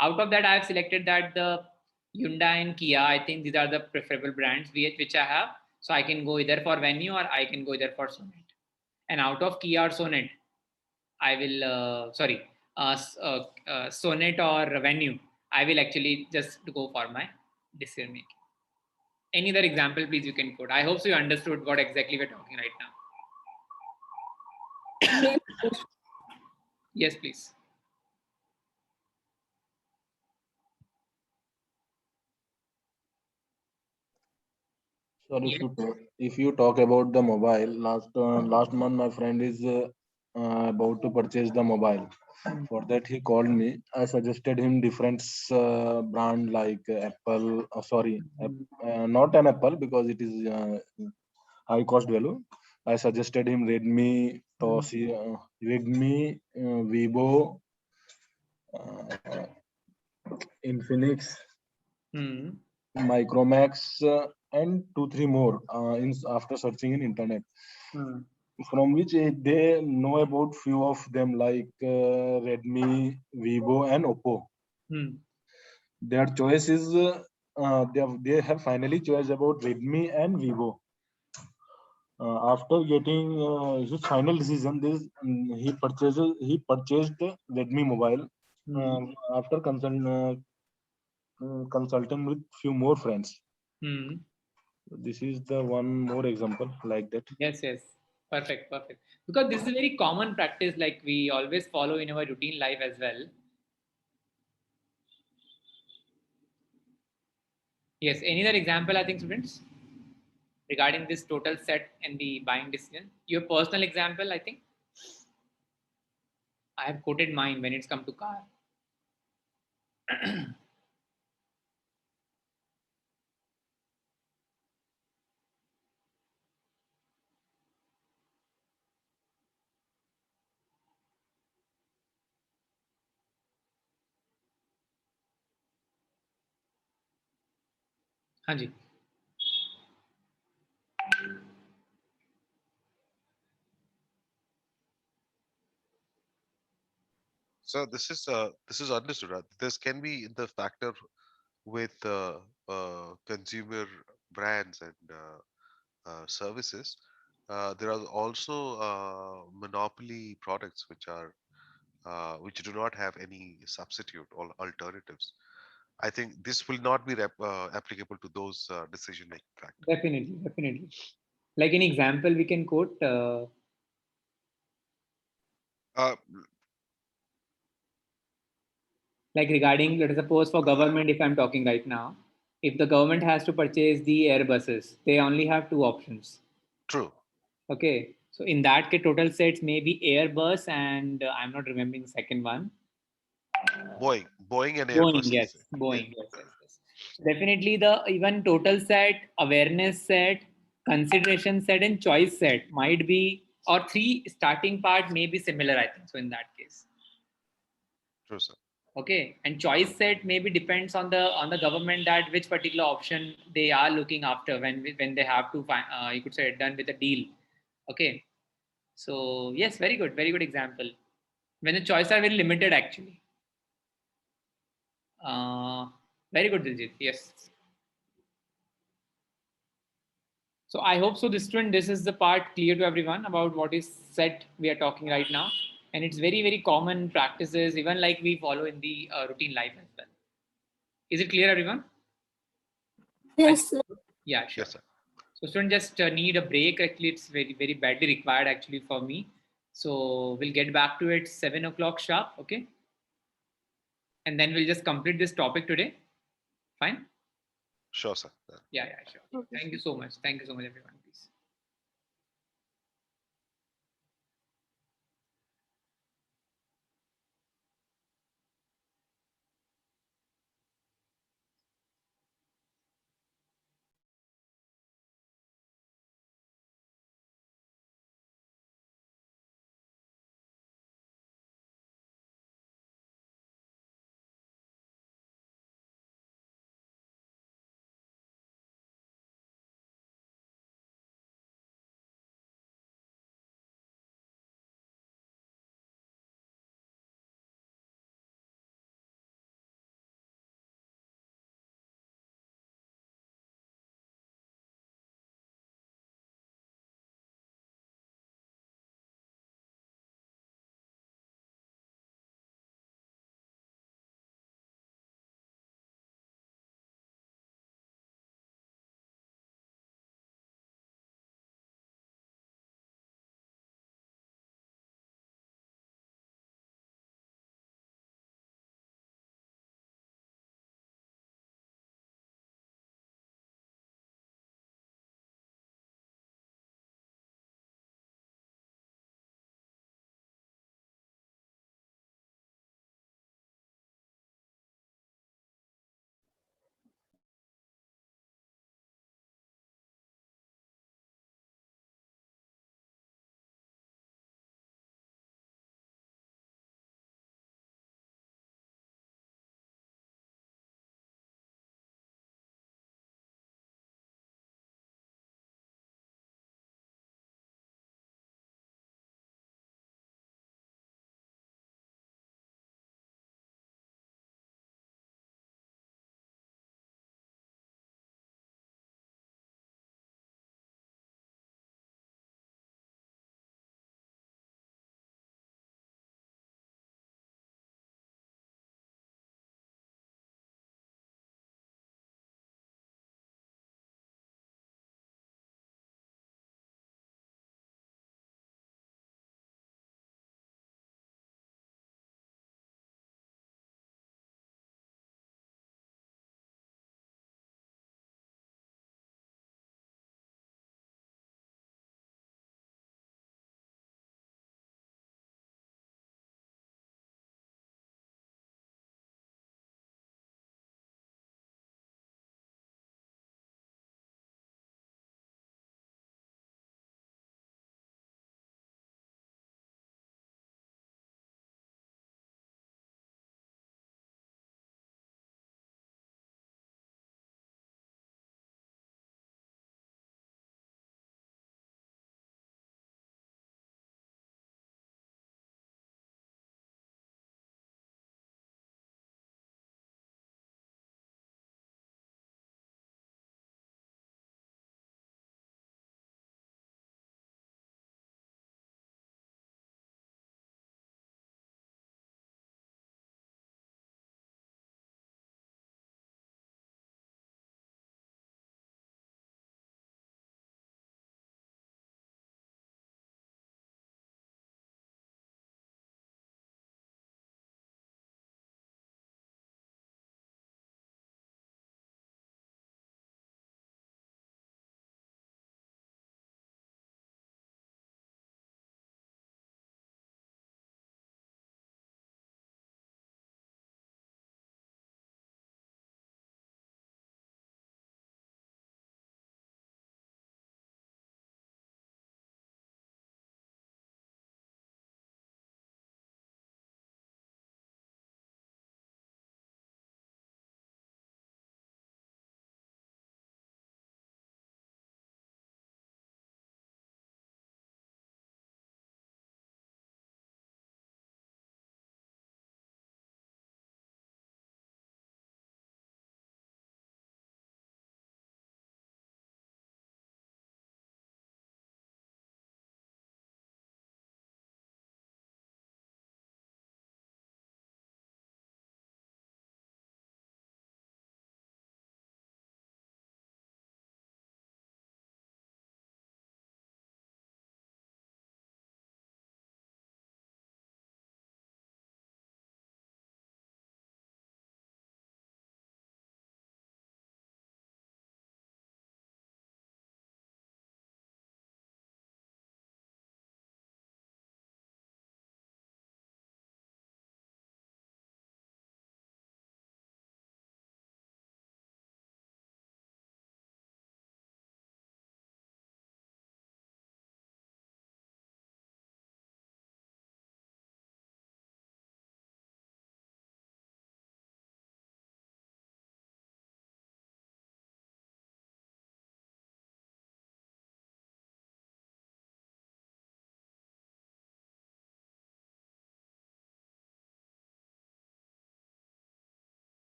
Out of that, I have selected that the Hyundai and Kia, I think these are the preferable brands which I have. So I can go either for Venue or I can go either for Sonet. And out of Kia or Sonet, I will, Sonet or Venue, I will actually just go for my decision making. Any other example, please, you can quote. I hope so you understood what exactly we're talking right now. Yes, please. Sir, Yes. if you talk about the mobile, last month my friend is about to purchase the mobile. For that he called me. I suggested him different brand like Apple. Not an Apple because it is high cost value. I suggested him Redmi, Redmi, Vivo, Infinix, Micromax, and 2-3 more. After searching in internet, from which they know about few of them like Redmi, Vivo, and Oppo. Their choice is they have finally choice about Redmi and Vivo. After getting his final decision, he purchased the Redmi mobile after consulting with few more friends. This is the one more example like that. Yes. Perfect. Because this is a very common practice, like we always follow in our routine life as well. Yes. Any other example, I think, students, regarding this total set and the buying decision? Your personal example, I think. I have quoted mine when it's come to car. हाँ जी. So this is understood. This can be the factor with consumer brands and services. There are also monopoly products which do not have any substitute or alternatives. I think this will not be applicable to those decision-making factors. Definitely, definitely. Like an example, we can quote Uh, like regarding, let us suppose for government, if I'm talking right now, if the government has to purchase the Airbuses, they only have two options. True. Okay, so in that case, total sets may be Airbus and I'm not remembering the second one. Boeing and Boeing, Airbus. yes, Let's say. Yeah. Boeing, yes, yes, yes. So definitely, the even total set, awareness set, consideration set, and choice set might be, or three starting part may be similar. I think so. In that case, True, sir. okay, and choice set maybe depends on the government that which particular option they are looking after when they have to find, you could say done with a deal. Okay, so yes, very good example. When the choices are very limited, actually. Uh, Very good, Diljit. Yes. So I hope so. This is the part clear to everyone about what is set we are talking right now, and it's very common practices, even like we follow in the routine life as well. Is it clear, everyone? Yes, sir. Yeah, sure. Yes, sir. So student just need a break. Actually, it's very badly required actually for me. So we'll get back to it 7 o'clock sharp. Okay, and then we'll just complete this topic today. Fine. Sure, sir. Yeah, sure. Okay, Thank you sir. so much. Thank you so much, everyone. Peace.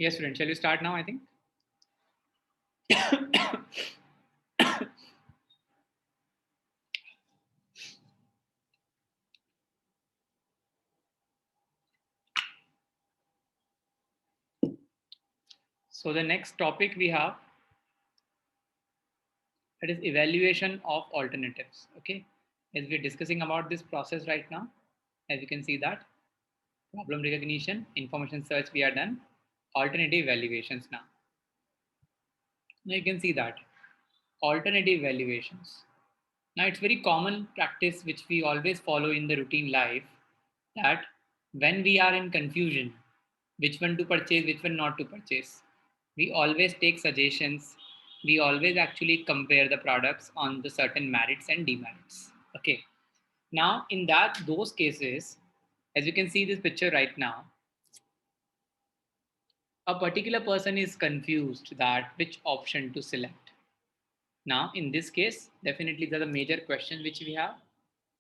Yes, student. Shall we start now? I think. So the next topic we have, that is evaluation of alternatives. Okay, as we're discussing about this process right now, as you can see that problem recognition, information search we are done, alternative evaluations now. Now you can see that alternative evaluations. Now it's very common practice which we always follow in the routine life, that when we are in confusion, which one to purchase, which one not to purchase, we always take suggestions. We always actually compare the products on the certain merits and demerits. Okay. Now in those cases, as you can see this picture right now, a particular person is confused that which option to select. Now, in this case, definitely there's a major question which we have,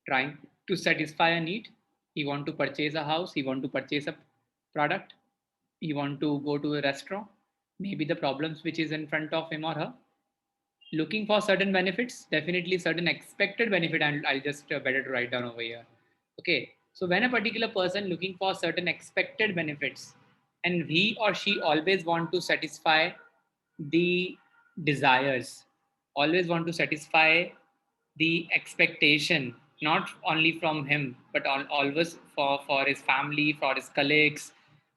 trying to satisfy a need. He want to purchase a house, he want to purchase a product, he want to go to a restaurant, maybe the problems which is in front of him or her. Looking for certain benefits, definitely certain expected benefit, and I'll just better to write down over here. Okay, so when a particular person looking for certain expected benefits, and he or she always want to satisfy the desires, always want to satisfy the expectation, not only from him, but always for his family, for his colleagues,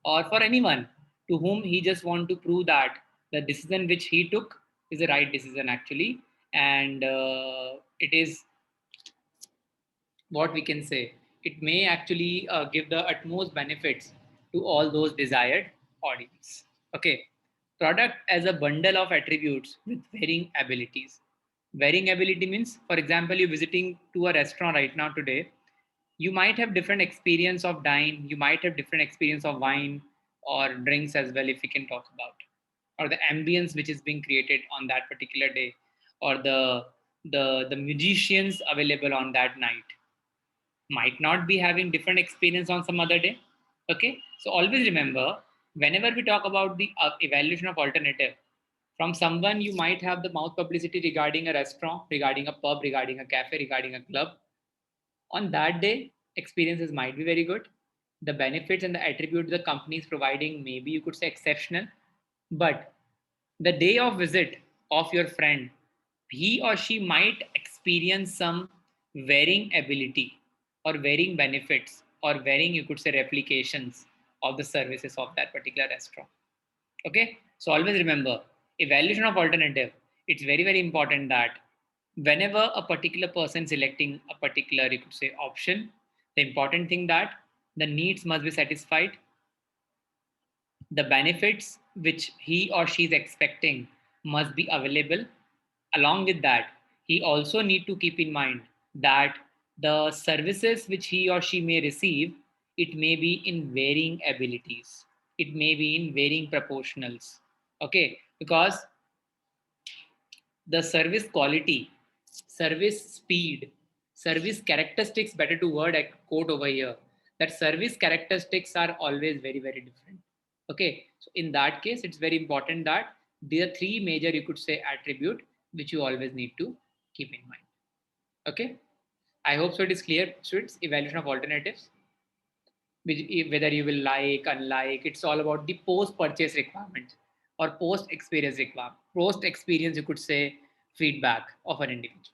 or for anyone to whom he just want to prove that the decision which he took is the right decision actually, and it is what we can say. It may actually give the utmost benefits to all those desired audience. Okay, product as a bundle of attributes with varying abilities. Varying ability means, for example, you're visiting to a restaurant right now today. You might have different experience of dine. You might have different experience of wine or drinks as well, if we can talk about, or the ambience which is being created on that particular day, or the musicians available on that night might not be having different experience on some other day. Okay, so always remember, whenever we talk about the evaluation of alternative, from someone you might have the mouth publicity regarding a restaurant, regarding a pub, regarding a cafe, regarding a club. On that day, experiences might be very good. The benefits and the attributes the company is providing, maybe you could say exceptional. But the day of visit of your friend, he or she might experience some varying ability or varying benefits or varying, you could say, replications of the services of that particular restaurant. Okay, so always remember, evaluation of alternative, it's very, very important that whenever a particular person selecting a particular, you could say, option, the important thing that the needs must be satisfied, the benefits which he or she is expecting must be available. Along with that, he also need to keep in mind that the services which he or she may receive, it may be in varying abilities, it may be in varying proportionals. Okay, because the service quality, service speed, service characteristics, better to word a quote over here, that service characteristics are always very, very different. Okay, so in that case, it's very important that there are three major, you could say, attribute which you always need to keep in mind. Okay, I hope so it is clear, students. Evaluation of alternatives, whether you will like, unlike, it's all about the post-purchase requirement or post-experience requirement, post-experience, you could say, feedback of an individual.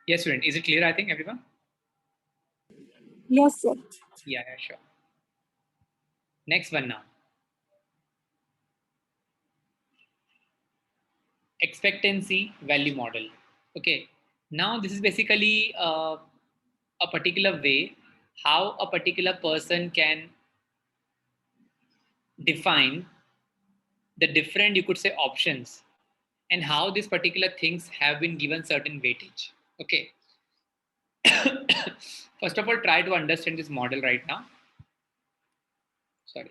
Yes, student, is it clear? I think everyone. Yes, sir. Yeah, sure. Next one now. Expectancy value model. Okay, now this is basically a particular way how a particular person can define the different, you could say, options, and how these particular things have been given certain weightage. Okay. First of all, try to understand this model right now. Sorry.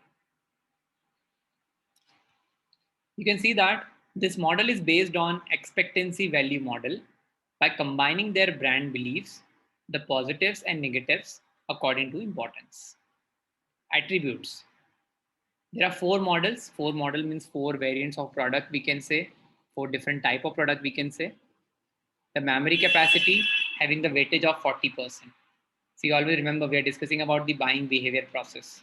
You can see that this model is based on expectancy value model by combining their brand beliefs, the positives and negatives according to importance. Attributes. There are 4 models. 4 model means 4 variants of product, we can say. 4 different type of product, we can say. The memory capacity having the weightage of 40%. So you always remember we are discussing about the buying behavior process.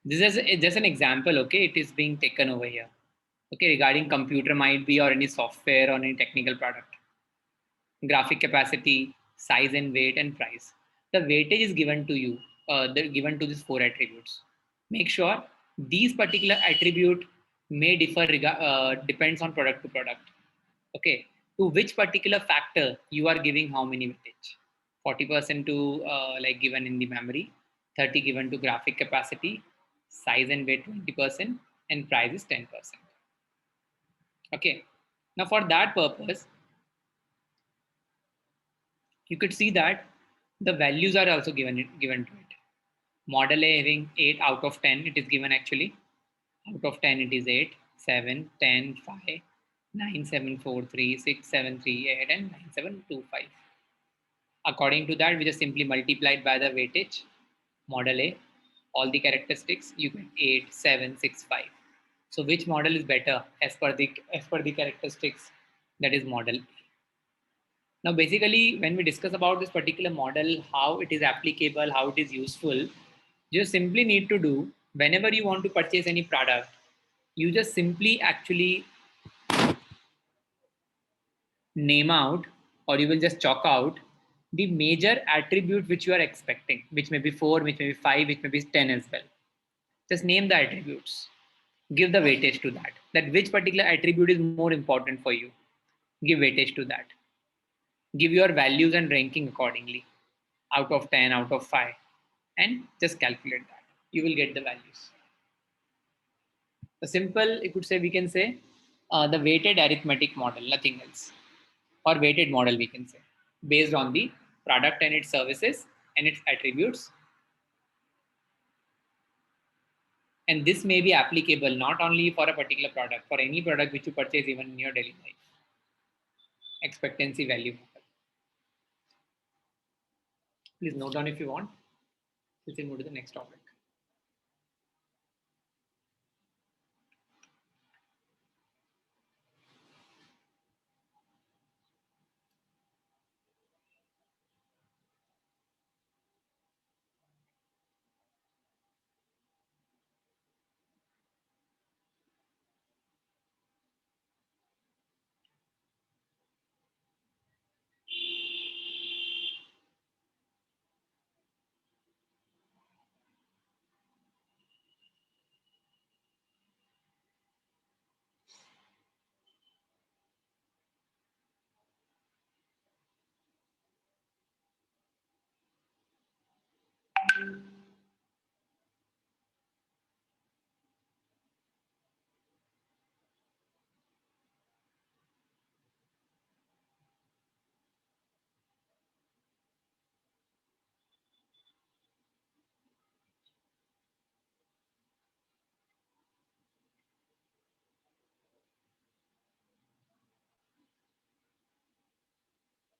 This is just an example, okay? It is being taken over here. Okay, regarding computer might be or any software or any technical product. Graphic capacity, size and weight and price. The weightage is given to you, they're given to these 4 attributes. Make sure these particular attribute may differ depends on product to product. Okay, to which particular factor you are giving how many weightage. 40% to like given in the memory, 30 given to graphic capacity, size and weight 20%, and price is 10%. Okay, now for that purpose, you could see that the values are also given to it. Model A having 8 out of 10, it is given actually. Out of 10, it is 8, 7, 10, 5, 9, 7, 4, 3, 6, 7, 3, 8, and 9, 7, 2, 5. According to that, we just simply multiplied by the weightage, model A, all the characteristics, you get 8, 7, 6, 5. So which model is better as per the characteristics? That is model A. Now, basically, when we discuss about this particular model, how it is applicable, how it is useful, you simply need to do whenever you want to purchase any product, you just simply actually name out, or you will just chalk out the major attribute which you are expecting, which may be 4, which may be 5, which may be 10 as well. Just name the attributes, give the weightage to that which particular attribute is more important for you. Give weightage to that. Give your values and ranking accordingly, out of 10, out of 5, and just calculate that. You will get the values. A simple, you could say, we can say the weighted arithmetic model, nothing else, or weighted model, we can say, based on the product and its services and its attributes. And this may be applicable not only for a particular product, for any product which you purchase even in your daily life. Expectancy value model. Please note down if you want. We can move to the next topic.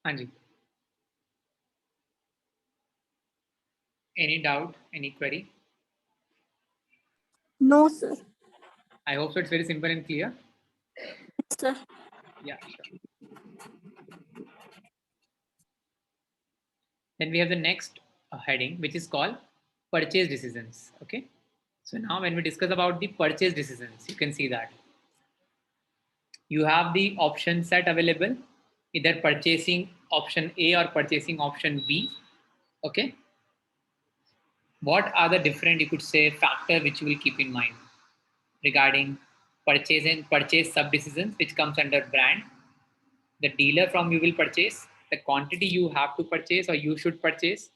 Anji. Any doubt, any query? No, sir. I hope so. It's very simple and clear. Yes, sir. Yeah, sure. Then we have the next heading, which is called purchase decisions. Okay. So now when we discuss about the purchase decisions, you can see that you have the option set available, either purchasing option A or purchasing option B. Okay. What are the different, you could say, factor which you will keep in mind regarding purchase and purchase sub decisions, which comes under brand, the dealer from you will purchase, the quantity you have to purchase or you should purchase,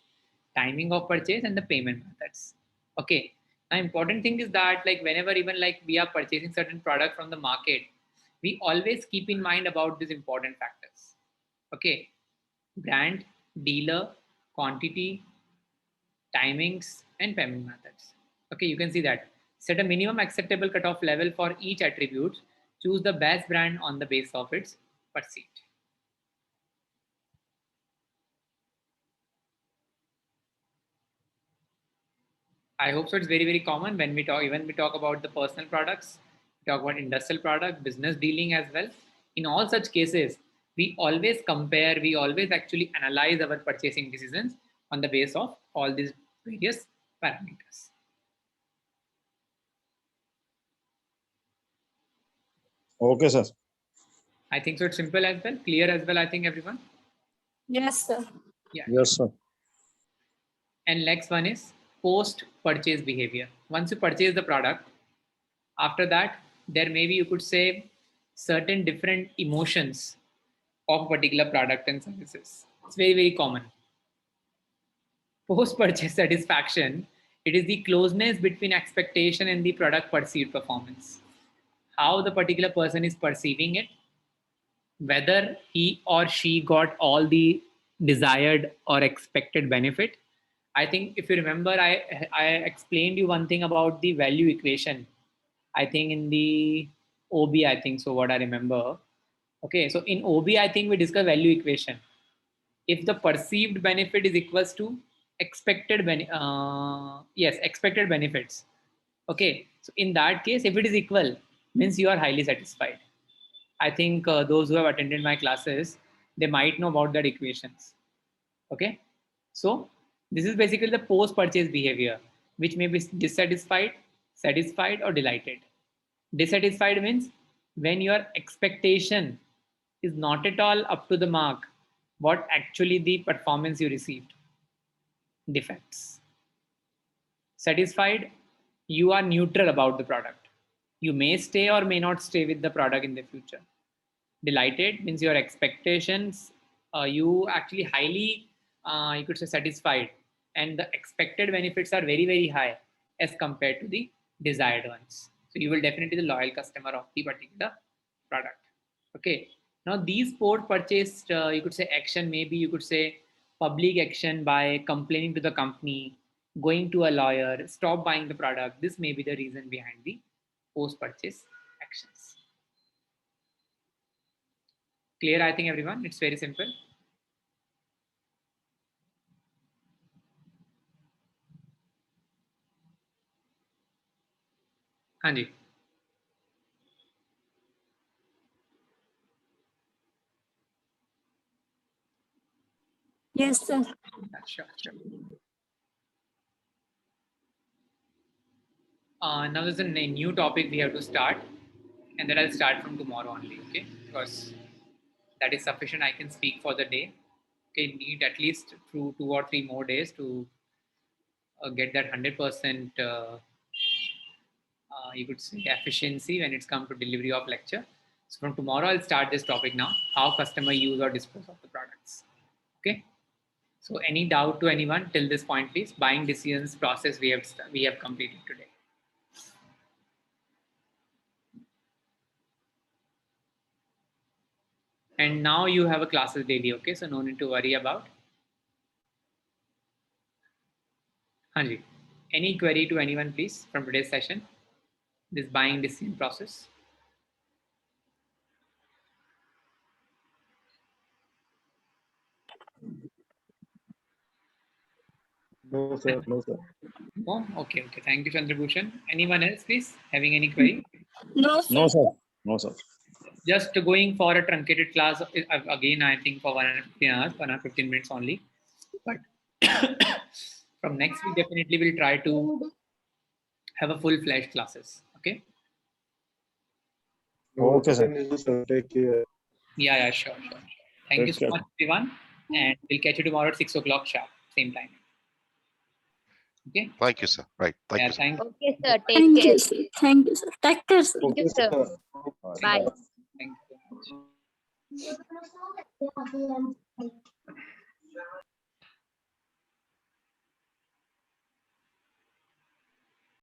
timing of purchase, and the payment methods. Okay. Now, important thing is that like whenever even like we are purchasing certain product from the market, we always keep in mind about these important factors. Okay. Brand, dealer, quantity, timings, and payment methods. Okay, you can see that Set a minimum acceptable cutoff level for each attribute. Choose the best brand on the base of its perceived. I hope so. It's very, very common when we talk, even we talk about the personal products, we talk about industrial product, business dealing as well. In all such cases, we always compare, we always actually analyze our purchasing decisions on the base of all these various parameters. Okay, sir. I think so. It's simple as well, clear as well. I think everyone. Yes, sir. Yeah. Yes, sir. And next one is post-purchase behavior. Once you purchase the product, after that, there may be, you could say, certain different emotions of a particular product and services. It's very, very common. Post-purchase satisfaction, it is the closeness between expectation and the product perceived performance. How the particular person is perceiving it, whether he or she got all the desired or expected benefit. I think if you remember, I explained you one thing about the value equation. I think in the OB, I think so, what I remember. Okay, so in OB, I think we discussed value equation. If the perceived benefit is equals to expected expected benefits. Okay, so in that case, if it is equal, means you are highly satisfied. I think those who have attended my classes, they might know about that equations. Okay, so this is basically the post-purchase behavior, which may be dissatisfied, satisfied, or delighted. Dissatisfied means when your expectation is not at all up to the mark, what actually the performance you received. Defects. Satisfied, you are neutral about the product. You may stay or may not stay with the product in the future. Delighted means your expectations, you actually highly, you could say, satisfied, and the expected benefits are very, very high as compared to the desired ones. So you will definitely be the loyal customer of the particular product. Okay. Now these post-purchase, you could say, action, maybe you could say public action by complaining to the company, going to a lawyer, stop buying the product. This may be the reason behind the post-purchase actions. Clear, I think, everyone? It's very simple. Hanji. Yes, sir. Sure. Now there's a new topic we have to start, and then I'll start from tomorrow only, okay? Because that is sufficient. I can speak for the day. Okay, need at least 2 or 3 more days to get that 100%, you could say, efficiency when it's come to delivery of lecture. So from tomorrow, I'll start this topic now, how customer use or dispose of the products. Okay. So any doubt to anyone till this point, please? Buying decisions process we have completed today. And now you have a classes daily, okay? So no need to worry about. Hanji, any query to anyone, please, from today's session? This buying decision process. No, sir. No, sir. Oh, okay. Thank you, Chandrabhushan. Anyone else, please, having any query? No, sir. No, sir. No, sir. Just going for a truncated class again, I think for 115 hours, 115 minutes only. But from next week, definitely we'll try to have a full-fledged classes. Okay. Okay, sir. Take care. Yeah, sure. Thank you so Okay. much, everyone, and we'll catch you tomorrow at 6 o'clock sharp, same time. Okay. Thank you, sir. Right. Thank you, sir. Thank Okay, sir. Take Thank care. you, sir. Thank you, sir. Take care, sir. Thank you, sir. Bye. you so much.